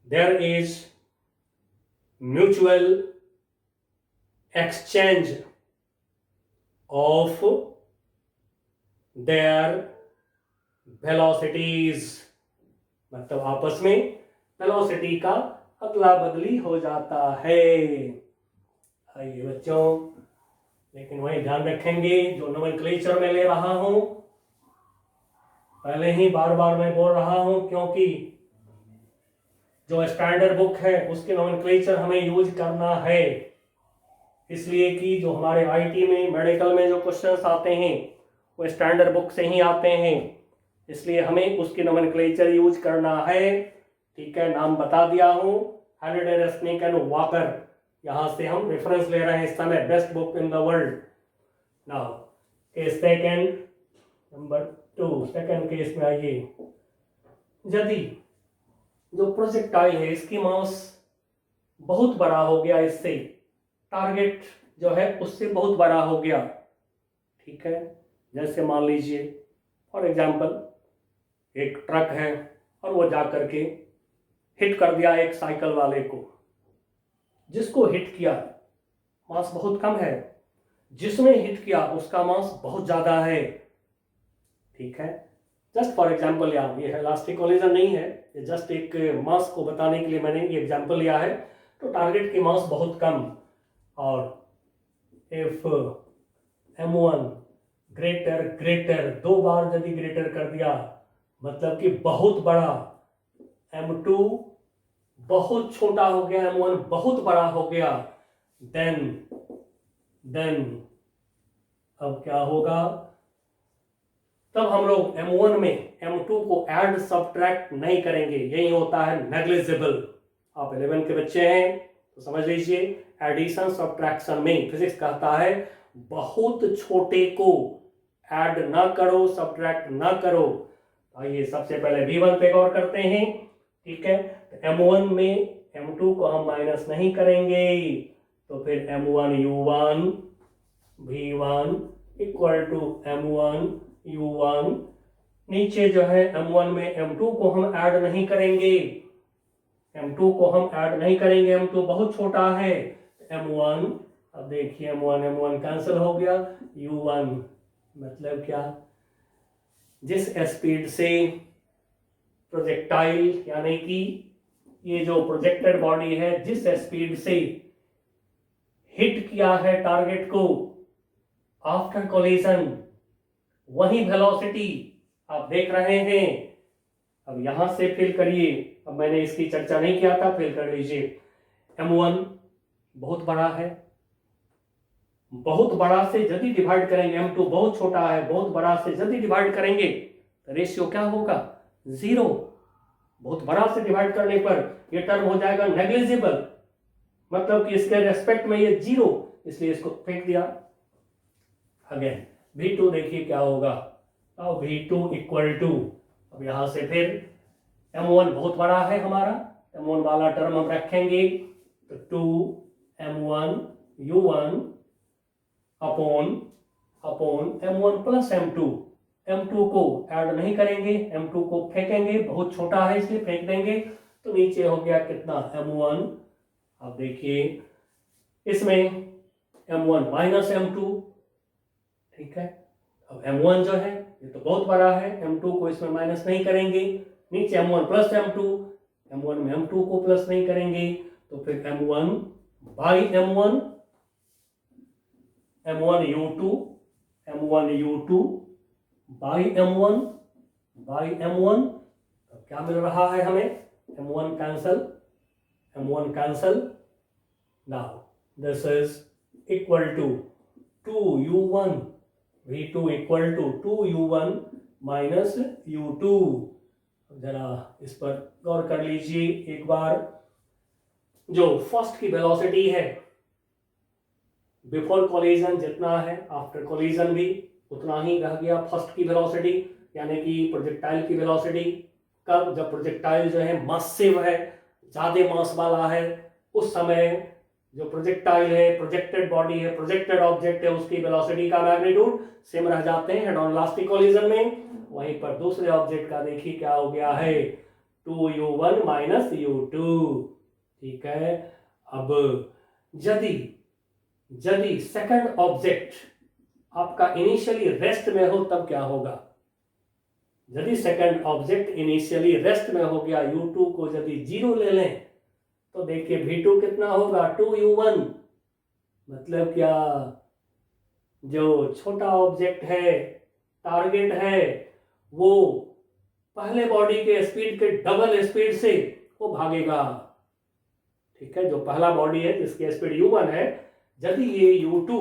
Speaker 1: there is mutual exchange of their velocities, मतलब आपस में वेलोसिटी का अदला बदली हो जाता है। आइए बच्चों, लेकिन वही ध्यान रखेंगे जो नोमेनक्लेचर में ले रहा हूं, पहले ही बार बार मैं बोल रहा हूं, क्योंकि जो स्टैंडर्ड बुक है उसके नोमेनक्लेचर हमें यूज करना है, इसलिए कि जो हमारे आईटी में मेडिकल में जो क्वेश्चंस आते हैं वो स्टैंडर्ड बुक से ही आते हैं, इसलिए हमें उसकी नोमेनक्लेचर यूज करना है। ठीक है, नाम बता दिया हूं, हालिडे, रेस्निक एंड वॉकर, यहां से हम रेफरेंस ले रहे हैं इस समय, best book in the world. Now case second, number 2, second case में आइए, यदि जो प्रोजेक्टाइल है इसकी मास बहुत बड़ा हो गया, इससे टारगेट जो है उससे बहुत बड़ा हो गया, ठीक है, जैसे मान लीजिए फॉर एग्जांपल एक ट्रक है और वो जा करके हिट कर दिया एक साइकिल वाले को, जिसको हिट किया मास बहुत कम है, जिसने हिट किया उसका मास बहुत ज्यादा है, ठीक है, जस्ट फॉर एग्जांपल यहाँ ये इलास्टिक कोलिजन नहीं है, ये जस्ट एक मास को बताने के लिए मैंने ये एग्जांपल लिया है। तो टारगेट की मास बहुत कम, और इफ m1 ग्रेटर 2 बार यदि ग्रेटर कर दिया, मतलब कि बहुत बड़ा, m2 बहुत छोटा हो गया, m1 बहुत बड़ा हो गया, देन अब क्या होगा, तब हम लोग m1 में m2 को ऐड सब्ट्रैक्ट नहीं करेंगे, यही होता है नेग्लिजिबल। आप 11 के बच्चे हैं तो समझ लीजिए, एडिशन सब्ट्रैक्शन में फिजिक्स कहता है बहुत छोटे को ऐड ना करो, सब्ट्रैक्ट ना करो। आइए सबसे पहले v1 पे गौर करते हैं, ठीक है, तो m1 में m2 को हम माइनस नहीं करेंगे, तो फिर m1 u1 v1 equal to m1 u1, नीचे जो है m1 में m2 को हम ऐड नहीं करेंगे, m2 को हम ऐड नहीं करेंगे, m2 बहुत छोटा है, m1, अब देखिए m1 कैंसिल हो गया, u1 मतलब क्या, जिस स्पीड से प्रोजेक्टाइल यानी कि ये जो प्रोजेक्टेड बॉडी है जिस स्पीड से हिट किया है टारगेट को आफ्टर कोलिजन, वही वेलोसिटी आप देख रहे हैं। अब यहां से फिल करिए, अब मैंने इसकी चर्चा नहीं किया था, फिल कर लीजिए, m1 बहुत बड़ा है, बहुत बड़ा से यदि डिवाइड करेंगे, m2 बहुत छोटा है, बहुत बड़ा से यदि डिवाइड करेंगे तो रेशियो क्या होगा, 0। बहुत बड़ा से डिवाइड करने पर ये टर्म हो जाएगा नेग्लिजिबल, मतलब कि इसके रेस्पेक्ट में ये 0, इसलिए इसको फेंक दिया। अगेन v2 देखिए क्या होगा, अब v2 इक्वल टू, अब यहां से फिर m1 बहुत बड़ा है हमारा, m1 वाला टर्म हम रखेंगे, तो 2m1 u1 upon m1 plus m2 को ऐड नहीं करेंगे, m2 को फेंकेंगे, बहुत छोटा है इसलिए फेंक देंगे, तो नीचे हो गया कितना m1, अब देखिए इसमें m1 माइनस m2, ठीक है, अब m1 जो है ये तो बहुत बड़ा है, m2 को इसमें माइनस नहीं करेंगे, नीचे m1 प्लस m2, m1 में m2 को प्लस नहीं करेंगे, तो फिर m1 by m1 u2 by m1, तो क्या मिल रहा है हमें, m1 cancel, now this is equal to 2u1 v2 equal to 2u1 minus u2। जरा इस पर गौर कर लीजिए एक बार। जो फर्स्ट की वेलोसिटी है बिफोर कोलिजन जितना है, आफ्टर कोलिजन भी उतना ही रह गया फर्स्ट की वेलोसिटी, यानी कि प्रोजेक्टाइल की वेलोसिटी। कब? जब प्रोजेक्टाइल जो है मासिव है, ज्यादा मास वाला है, उस समय जो प्रोजेक्टाइल है, प्रोजेक्टेड बॉडी है, प्रोजेक्टेड ऑब्जेक्ट है, उसकी वेलोसिटी का मैग्नीट्यूड सेम रह जाते हैं हेड ऑन इलास्टिक कोलिजन में। वहीं पर दूसरे ऑब्जेक्ट का देखिए क्या हो गया है, 2u1 माइनस u2। ठीक है। अब यदि सेकंड ऑब्जेक्ट आपका इनिशियली रेस्ट में हो तब क्या होगा? यदि सेकंड ऑब्जेक्ट इनिशियली रेस्ट में हो गया, u2 को यदि 0 ले लें तो देखिए v2 कितना होगा, 2u1। मतलब क्या? जो छोटा ऑब्जेक्ट है, टारगेट है, वो पहले बॉडी के स्पीड के डबल स्पीड से वो भागेगा। ठीक है। जो पहला बॉडी है जिसकी स्पीड u1 है, यदि ये u2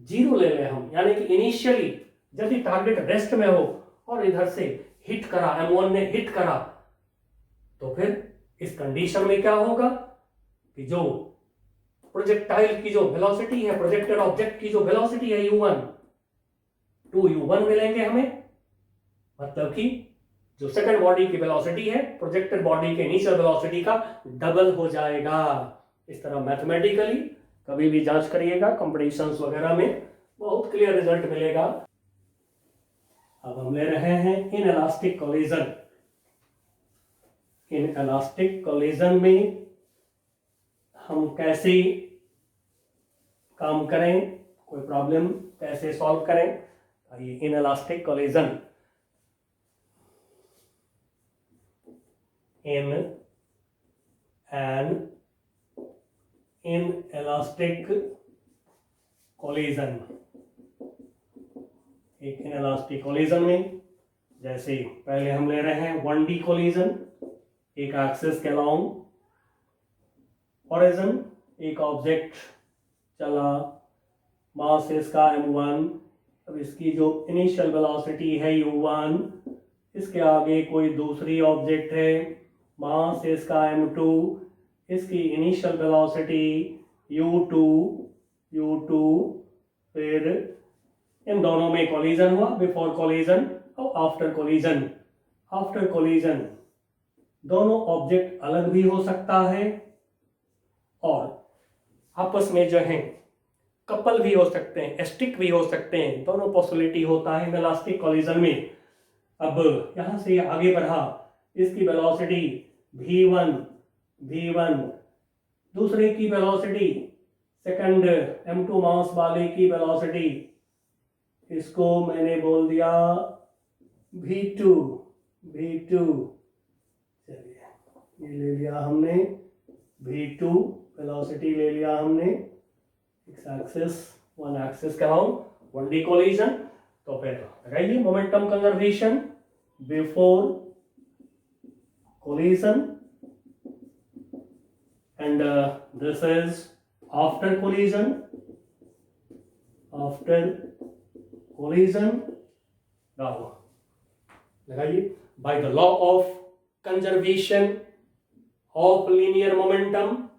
Speaker 1: 0 ले लें हम, यानी कि इनिशियली यदि टारगेट रेस्ट में हो और इधर से हिट करा, m1 ने हिट करा, तो फिर इस कंडीशन में क्या होगा कि जो प्रोजेक्टाइल की जो वेलोसिटी है, प्रोजेक्टेड ऑब्जेक्ट की जो वेलोसिटी है u1, 2u1 मिलेंगे हमें। मतलब कि जो सेकंड बॉडी की वेलोसिटी है प्रोजेक्टेड बॉडी के इनिशियल वेलोसिटी का डबल हो जाएगा। इस तरह मैथमेटिकली कभी भी जांच करिएगा, कंपटीशंस वगैरह में बहुत क्लियर रिजल्ट मिलेगा। अब हम ले रहे हैं in elastic collision. In elastic collision में हम कैसे काम करें, कोई प्रॉब्लम कैसे सॉल्व करें। आइए, in elastic collision. in an inelastic collision, एक इनइलास्टिक कोलिजन में जैसे पहले हम ले रहे हैं 1D कोलिजन, एक एक्सिस के अलोंग ओरिजिन, एक ऑब्जेक्ट चला, मास इसका m1, अब इसकी जो इनिशियल वेलोसिटी है u1, इसके आगे कोई दूसरी ऑब्जेक्ट है, मास इसका m2, इसकी इनिशियल वेलोसिटी u2, फिर इन दोनों में कोलिजन हुआ, बिफोर कोलिजन और आफ्टर कोलिजन। आफ्टर कोलिजन दोनों ऑब्जेक्ट अलग भी हो सकता है और आपस में जो है कपल भी हो सकते हैं, स्टिक भी हो सकते हैं, दोनों पॉसिबिलिटी होता है इलास्टिक कोलिजन में। अब यहां से आगे बढ़ा, इसकी वेलोसिटी v1, दूसरे की वेलोसिटी, सेकंड m2 मास वाले की वेलोसिटी, इसको मैंने बोल दिया v2। चलिए, ये ले लिया हमने v2 वेलोसिटी, ले लिया हमने x एक्सिस, वन एक्सिस का हम 1D कोलिजन। तो फिर लगाइए momentum conservation before collision and this is after collision। now लगाइए, by the law of conservation of linear momentum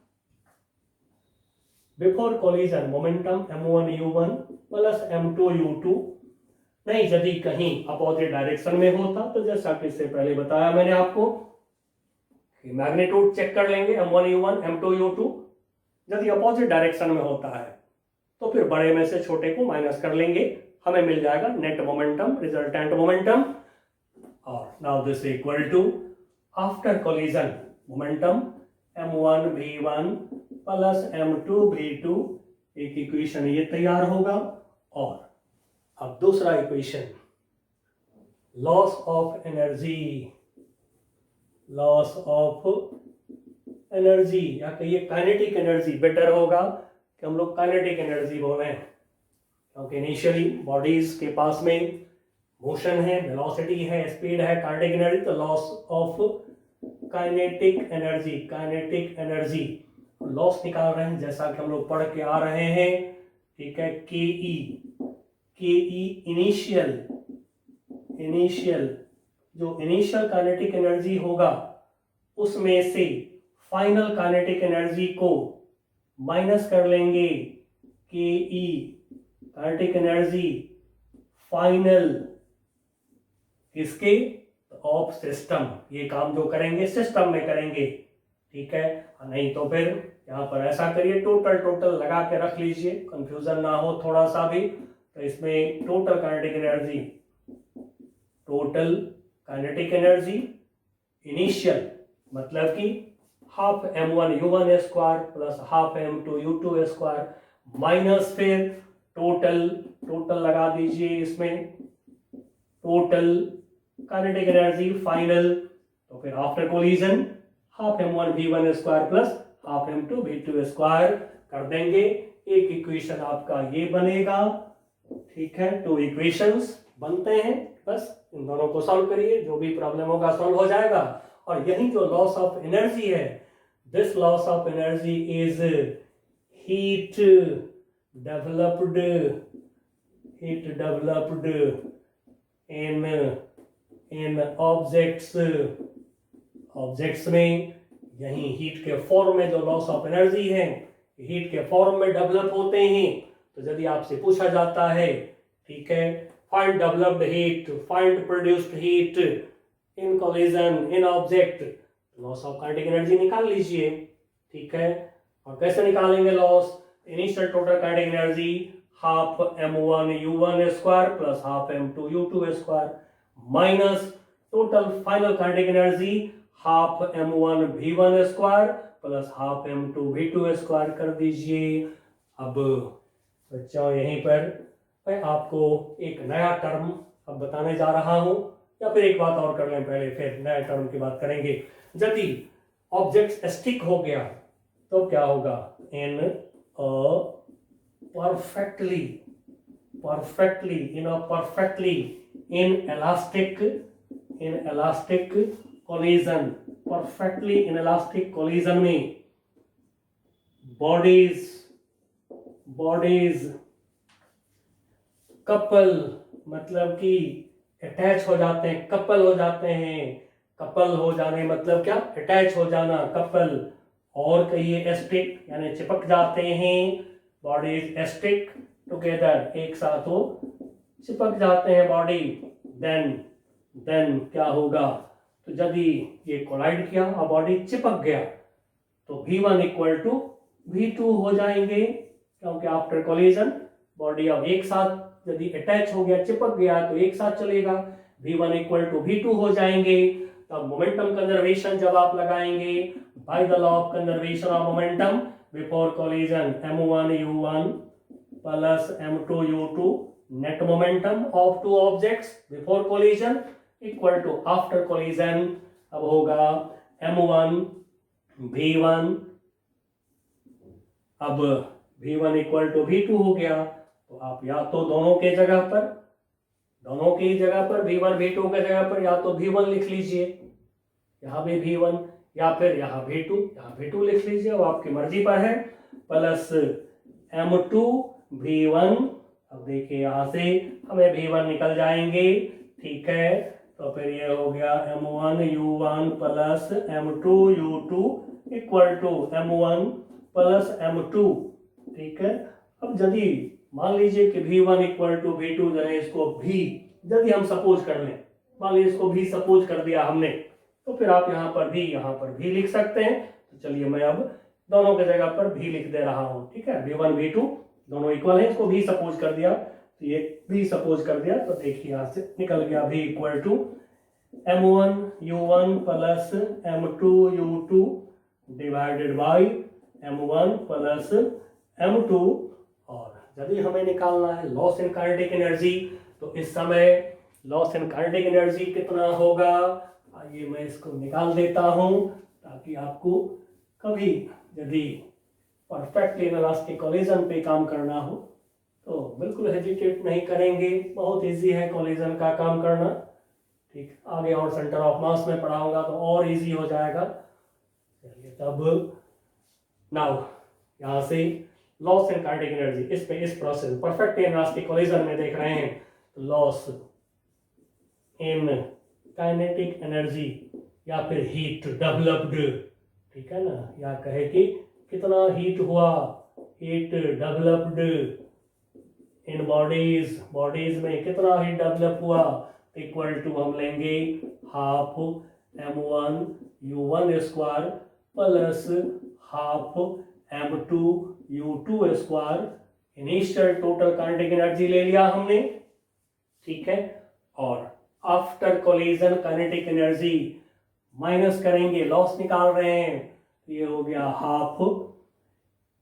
Speaker 1: before collision momentum m1 u1 plus m2 u2। नहीं, यदि कहीं opposite direction में होता तो जैसा कि इससे पहले बताया मैंने आपको, मैग्नीट्यूड चेक कर लेंगे m1 u1 m2 u2। यदि अपोजिट डायरेक्शन में होता है तो फिर बड़े में से छोटे को माइनस कर लेंगे, हमें मिल जाएगा नेट मोमेंटम, रिजल्टेंट मोमेंटम। और now this equal to after collision momentum m1 v1 plus m2 v2। एक इक्वेशन ये तैयार होगा। और अब दूसरा इक्वेशन, लॉस ऑफ एनर्जी या कहिए काइनेटिक एनर्जी, बेटर होगा कि हम लोग काइनेटिक एनर्जी बोलें, क्योंकि इनिशियली बॉडीज के पास में मोशन है, वेलोसिटी है, स्पीड है, काइनेटिक एनर्जी, तो loss of kinetic energy loss निकाल रहे हैं, जैसा कि हम लोग पढ़ के आ रहे हैं। ठीक है, के ई इनिशियल इनिशियल जो इनिशियल काइनेटिक एनर्जी होगा उसमें से फाइनल काइनेटिक एनर्जी को माइनस कर लेंगे के ई काइनेटिक एनर्जी फाइनल किसके ऑफ सिस्टम। ये काम जो करेंगे सिस्टम में करेंगे, ठीक है। नहीं तो फिर यहाँ पर ऐसा करिए, टोटल लगा के रख लीजिए, कंफ्यूजन ना हो थोड़ा सा भी। तो इसमें टोटल काइनेटिक एनर्जी इनिशियल मतलब कि half m1 u1 square plus half m2 u2 square minus फिर टोटल लगा दीजिए इसमें, टोटल काइनेटिक एनर्जी फाइनल। तो फिर after collision half m1 v1 square plus half m2 v2 square कर देंगे। एक इक्वेशन आपका ये बनेगा, ठीक है। 2 इक्वेशंस बनते हैं, बस इन दोनों को सॉल्व करिए, जो भी प्रॉब्लम होगा सॉल्व हो जाएगा। और यही जो लॉस ऑफ एनर्जी है, this loss of energy is heat developed in objects में, यही हीट के फॉर्म में जो लॉस ऑफ एनर्जी है हीट के फॉर्म में डेवलप होते हैं। तो यदि आपसे पूछा जाता है, ठीक है, find developed heat, find produced heat in collision in object, loss of kinetic energy निकाल लीजिए, ठीक है। और कैसे निकालेंगे loss? Initial total kinetic energy half m1 u1 square plus half m2 u2 square minus total final kinetic energy half m1 v1 square plus half m2 v2 square कर दीजिए। अब बच्चों यहीं पर मैं आपको एक नया टर्म अब बताने जा रहा हूं, या फिर एक बात और कर लें पहले, फिर नया टर्म की बात करेंगे। यदि ऑब्जेक्ट स्टिक हो गया तो क्या होगा? इन perfectly in elastic collision में bodies कपल मतलब कि अटैच हो जाते हैं, कपल हो जाते हैं। कपल हो जाने मतलब क्या? अटैच हो जाना, कपल। और कहिए स्टिक यानी चिपक जाते हैं। बॉडीज स्टिक टुगेदर, एक साथ हो चिपक जाते हैं बॉडी। देन क्या होगा? तो यदि ये कोलाइड किया और बॉडी चिपक गया तो v1 इक्वल टू v2 हो जाएंगे, क्योंकि आफ्टर कोलिजन बॉडी अब एक साथ यदि अटैच हो गया, चिपक गया तो एक साथ चलेगा। v1 इक्वल टू v2 हो जाएंगे। तब मोमेंटम कंजर्वेशन जब आप लगाएंगे by the law of conservation of momentum before collision m1 u1 plus m2 u2 net momentum of two objects before collision equal to after collision अब होगा m1 v1, अब v1 equal to v2 हो गया। तो आप या तो दोनों की जगह पर v1 v2 के जगह पर या तो v1 लिख लीजिए, यहाँ भी v1, या फिर यहाँ v2 लिख लीजिए, वो आपकी मर्जी पर है। प्लस m2 v1, अब देखिए यहाँ से हमें v1 निकल जाएंगे, ठीक है। तो फिर ये हो गया m1 u1 plus m2 u2 equal to m1 plus m2, ठीक है। अब यदि मान लीजिए कि v1 इक्वल टू v2 जने इसको v यदि हम सपोज कर लें, मान लीजिए इसको v सपोज कर दिया हमने, तो फिर आप यहाँ पर v लिख सकते हैं। तो चलिए मैं अब दोनों की जगह पर v लिख दे रहा हूँ, ठीक है। v1 v2 दोनों इक्वल है, इसको v सपोज कर दिया, तो ये v सपोज कर दिया, तो देखिए यहाँ से निकल गया v equal to m1 u1 plus m2 u2 divided by m1 plus m2। और यदि हमें निकालना है लॉस इन काइनेटिक एनर्जी, तो इस समय लॉस इन काइनेटिक एनर्जी कितना होगा? आइए मैं इसको निकाल देता हूं, ताकि आपको कभी यदि परफेक्ट इलास्टिक कोलिजन पे काम करना हो तो बिल्कुल हेजिटेट नहीं करेंगे। बहुत इजी है कोलिजन का काम करना, ठीक। आगे और सेंटर ऑफ मास में पढ़ाऊंगा तो और इजी हो जाएगा। चलिए तब नाउ यहाँ से लॉस इन काइनेटिक एनर्जी इस प्रोसेस परफेक्ट इलास्टिक कोलिजन में देख रहे हैं। तो लॉस इन काइनेटिक एनर्जी या फिर हीट डेवलप्ड, ठीक है ना, या कहे कि कितना हीट हुआ, heat developed in bodies, bodies में कितना हीट डेवलप हुआ, इक्वल टू हम लेंगे half m1u1 square plus half m2u2 square. Initial total kinetic energy ले लिया हमने, ठीक है, और after collision kinetic energy minus करेंगे, लॉस निकाल रहे हैं, ये हो गया हाफ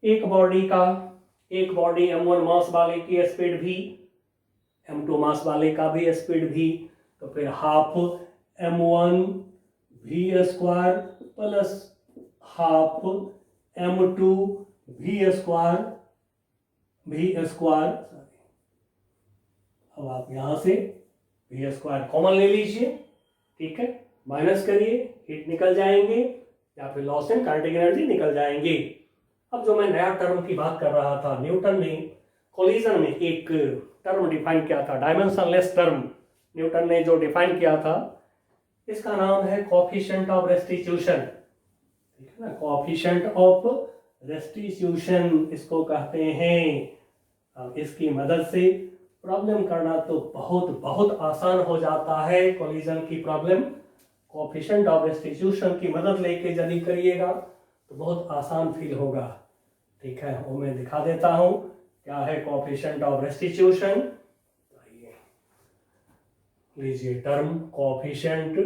Speaker 1: एक बॉडी का, एक बॉडी m1 मास वाले की स्पीड भी, m2 मास वाले का भी स्पीड भी, तो फिर half m1 v square plus half m2 v square, अब आप यहां से v स्क्वायर कॉमन ले लीजिए, ठीक है, माइनस करिए, हीट निकल जाएंगे या फिर लॉस इन काइनेटिक एनर्जी निकल जाएंगे। अब जो मैं नया टर्म की बात कर रहा था, न्यूटन ने कोलिजन में एक टर्म डिफाइन किया था, डायमेंशनलेस टर्म न्यूटन ने जो डिफाइन किया था, इसका नाम है कोएफिशिएंट ऑफ रेस्टिट्यूशन, ठीक है ना, कोएफिशिएंट ऑफ रेस्टिट्यूशन इसको कहते हैं। अब इसकी मदद से प्रॉब्लम करना तो बहुत बहुत आसान हो जाता है, कोलिजन की प्रॉब्लम कोएफिशिएंट ऑफ रेस्टिट्यूशन की मदद लेके यदि करिएगा तो बहुत आसान फील होगा, ठीक है, वो मैं दिखा देता हूं क्या है कोएफिशिएंट ऑफ रेस्टिट्यूशन। लीजिए टर्म कोएफिशिएंट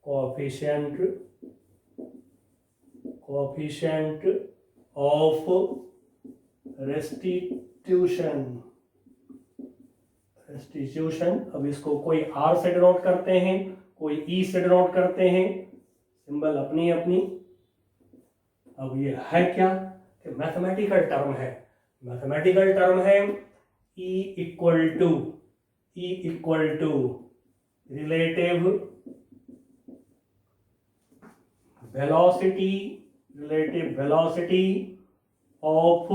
Speaker 1: ऑफ रेस्टिट्यूशन। अब इसको कोई R से डिनोट करते हैं, कोई E से डिनोट करते हैं, सिंबल अपनी अपनी। अब ये है क्या कि मैथमेटिकल टर्म है, मैथमेटिकल टर्म है E equal to relative velocity of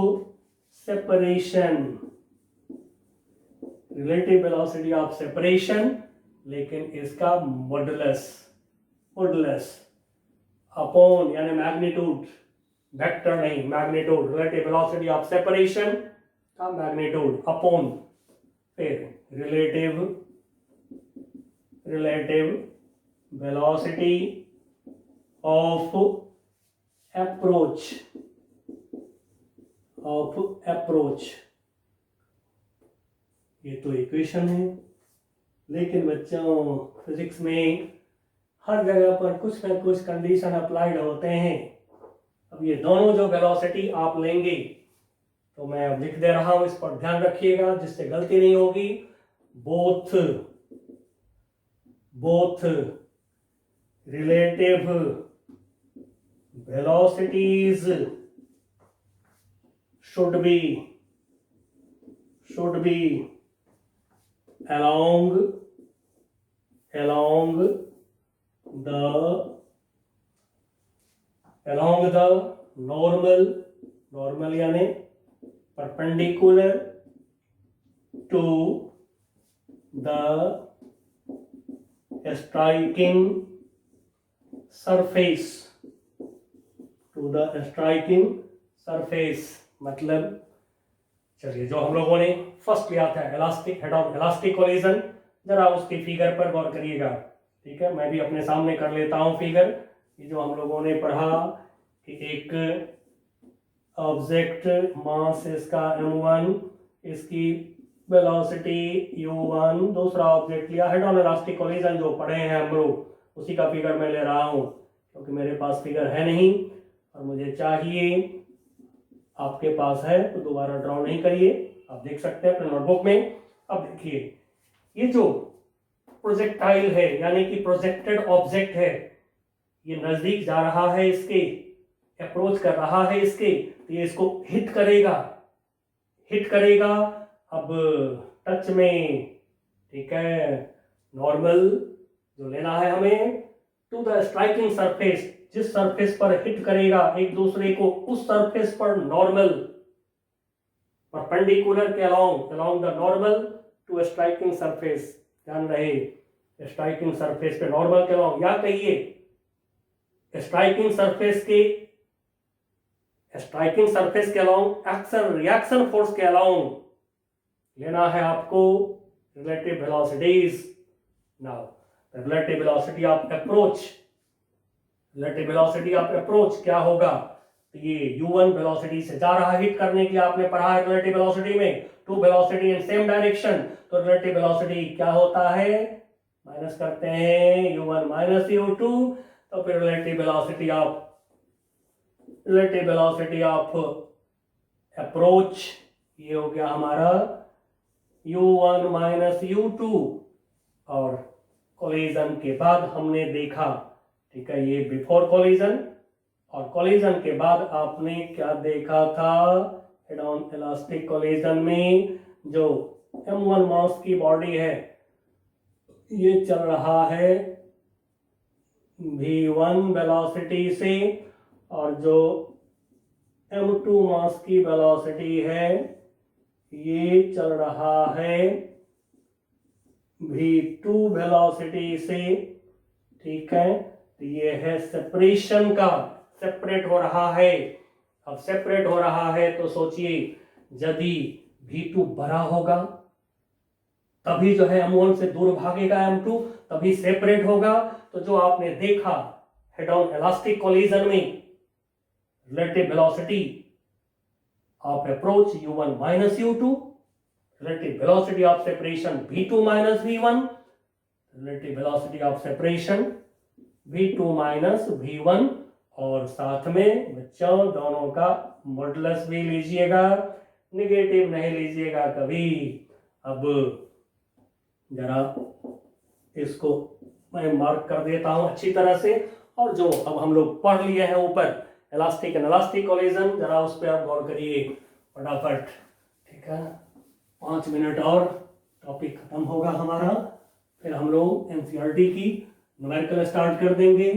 Speaker 1: separation, लेकिन इसका मॉडुलस अपॉन यानी मैग्नीट्यूड, वेक्टर नहीं magnitude, relative velocity of separation का मैग्नीट्यूड अपॉन फिर रिलेटिव वेलोसिटी ऑफ अप्रोच। ये तो इक्वेशन है, लेकिन बच्चों फिजिक्स में हर जगह पर कुछ न कुछ कंडीशन अप्लाइड होते हैं। अब ये दोनों जो वेलोसिटी आप लेंगे, तो मैं अब लिख दे रहा हूं, इस पर ध्यान रखिएगा जिससे गलती नहीं होगी। Both relative velocities should be along the normal यानी perpendicular to the striking surface, मतलब चलिए जो हम लोगों ने फर्स्ट लिया था इलास्टिक कोलिजन, जरा उसकी फिगर पर गौर करिएगा, ठीक है, मैं भी अपने सामने कर लेता हूं फिगर। ये जो हम लोगों ने पढ़ा कि एक ऑब्जेक्ट मास इसका m1, इसकी वेलोसिटी u1, दूसरा ऑब्जेक्ट लिया, हेड ऑन इलास्टिक कोलिजन जो पढ़े हैं हम लोग, उसी का फिगर मैं ले रहा हूं, क्योंकि मेरे पास फिगर है नहीं और मुझे चाहिए। आपके पास है तो दोबारा ड्रॉ नहीं करिए, आप देख सकते हैं अपने नोटबुक में। अब देखिए ये जो प्रोजेक्टाइल है यानी कि प्रोजेक्टेड ऑब्जेक्ट है, ये नजदीक जा रहा है, इसके अप्रोच कर रहा है इसके, तो ये इसको हिट करेगा। अब टच में, ठीक है, नॉर्मल जो लेना है हमें टू द स्ट्राइकिंग सरफेस, जिस सरफेस पर हिट करेगा एक दूसरे को, उस सरफेस पर नॉर्मल परपेंडिकुलर के along the normal to striking surface, ध्यान रहे स्ट्राइकिंग सरफेस पे नॉर्मल के अलोंग, या कहिए स्ट्राइकिंग सरफेस के अलोंग एक्शन रिएक्शन फोर्स के अलोंग लेना है आपको relative velocities. Now relative velocity of approach क्या होगा, तो ये u1 वेलोसिटी से जा रहा हिट करने के लिए आपने पढ़ा है रिलेटिव वेलोसिटी में, two velocity in same direction, तो रिलेटिव वेलोसिटी क्या होता है, माइनस करते हैं u1 माइनस u2, तो फिर रिलेटिव वेलोसिटी ऑफ अप्रोच ये हो गया हमारा u1 माइनस u2। और कोलिजन के बाद हमने देखा, ठीक है, ये बिफोर कोलिजन, और कोलिजन के बाद आपने क्या देखा था, हेड ऑन इलास्टिक कोलिजन में जो m1 मास की बॉडी है ये चल रहा है v1 वेलोसिटी से, और जो m2 मास की वेलोसिटी है ये चल रहा है v2 वेलोसिटी से, ठीक है। तो ये है सेपरेशन का, सेपरेट हो रहा है। अब सेपरेट हो रहा है तो सोचिए यदि v2 बड़ा होगा तभी जो है m1 से दूर भागेगा m2, तभी सेपरेट होगा। तो जो आपने देखा हेड ऑन इलास्टिक कोलिजन में relative velocity of approach u1 minus u2, relative velocity of separation v2 minus v1, relative velocity of separation v2 minus v1, और साथ में बच्चों दोनों का मॉडुलस भी लीजिएगा, नेगेटिव नहीं लीजिएगा कभी। अब जरा इसको मैं मार्क कर देता हूं अच्छी तरह से, और जो अब हम लोग पढ़ लिए हैं ऊपर इलास्टिक एंड इलास्टिक कोलिजन, जरा उस पर आप गौर करिए फटाफट, ठीक है। 5 मिनट और टॉपिक खत्म होगा हमारा, फिर हम लोग एनसीईआरटी की न्यूमेरिकल स्टार्ट कर देंगे,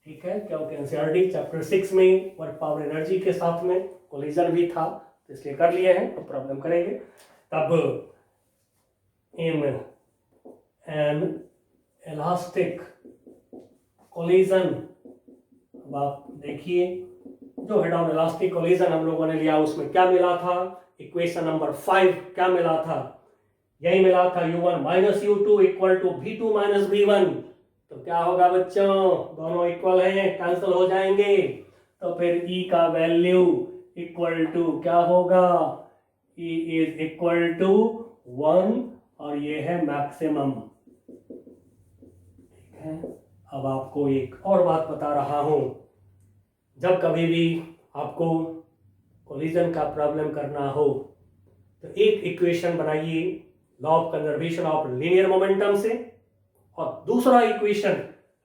Speaker 1: ठीक है, क्योंकि एनसीईआरटी चैप्टर 6 में वर्क पावर एनर्जी के साथ में कोलिजन भी था, तो इसलिए कर लिए हैं, तो प्रॉब्लम करेंगे। तब इन एन इलास्टिक कोलिजन, अब आप देखिए जो हेड ऑन इलास्टिक कोलिजन हम लोगों ने लिया उसमें क्या मिला था, इक्वेशन नंबर 5 क्या मिला था, यही मिला था u1 minus u2 equal to v2 minus v1। तो क्या होगा बच्चों, दोनों इक्वल हैं, कैंसिल हो जाएंगे, तो फिर e का वैल्यू इक्वल टू क्या होगा, e इज इक्वल टू 1, और ये है मैक्सिमम, ठीक है। अब आपको एक और बात बता रहा हूं, जब कभी भी आपको कोलिजन का प्रॉब्लम करना हो तो एक इक्वेशन बनाइए law of conservation of linear momentum से, और दूसरा इक्वेशन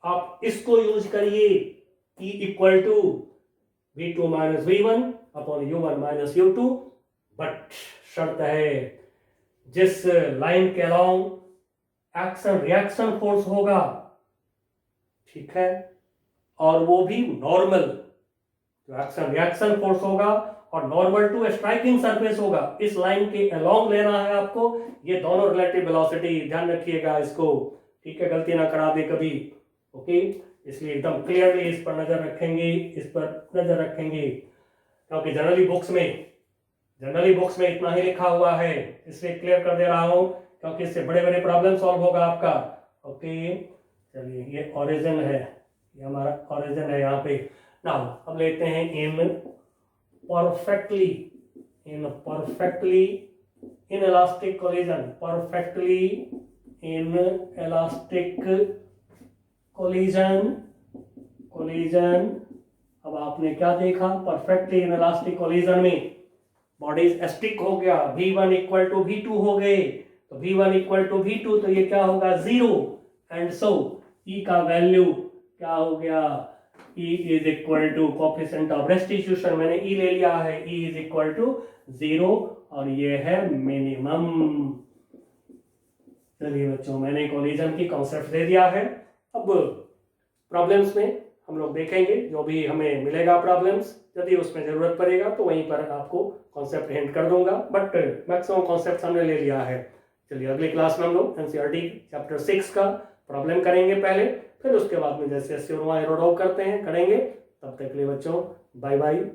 Speaker 1: आप इसको यूज करिए E equal to v2 minus v1 upon u1 minus u2। But शर्त है जिस लाइन के अलोंग एक्शन रिएक्शन फोर्स होगा, ठीक है, और वो भी नॉर्मल, जो एक्शन रिएक्शन फोर्स होगा और नॉर्मल टू स्ट्राइकिंग सरफेस होगा, इस लाइन के अलोंग लेना है आपको। ये दोनों रिलेटिव वेलोसिटी ध्यान रखिएगा इसको, ठीक है, गलती ना करा दे कभी, ओके। इसलिए एकदम क्लियरली इस पर नजर रखेंगे, क्योंकि जनरली बुक्स में इतना ही लिखा हुआ है, इसलिए क्लियर कर दे रहा हूं, क्योंकि इससे बड़े बड़े प्रॉब्लम सॉल्व होगा आपका, ओके। चलिए ये ओरिजिन है, ये हमारा ओरिजिन है यहाँ पे। नाउ अब लेते हैं इन इलास्टिक कोलिजन। अब आपने क्या देखा, परफेक्टली इन इलास्टिक कोलिजन में बॉडीज स्टिक हो गया, v1 इक्वल टू v2 हो गए, तो v1 इक्वल टू v2, तो ये क्या होगा 0, एंड सो E का वैल्यू क्या हो गया, E is equal to coefficient of restitution, मैंने E ले लिया है, E इज इक्वल टू 0, और ये है मिनिमम। चलिए बच्चों, मैंने कोलिजन की कॉन्सेप्ट दे दिया है। अब प्रॉब्लम्स में हम लोग देखेंगे, जो भी हमें मिलेगा प्रॉब्लम्स, यदि उसमें जरूरत पड़ेगा तो वहीं पर आपको कॉन्सेप्ट हिंट कर दूंगा, बट मैक्सिमम कॉन्सेप्ट हमने ले लिया है। चलिए अगली क्लास में हम लोग एनसीईआरटी चैप्टर 6 का प्रॉब्लम करेंगे पहले, फिर उसके बाद में जैसे जैसे एरो ड्रॉ करते हैं करेंगे। तब तक के लिए बच्चों बाय बाय।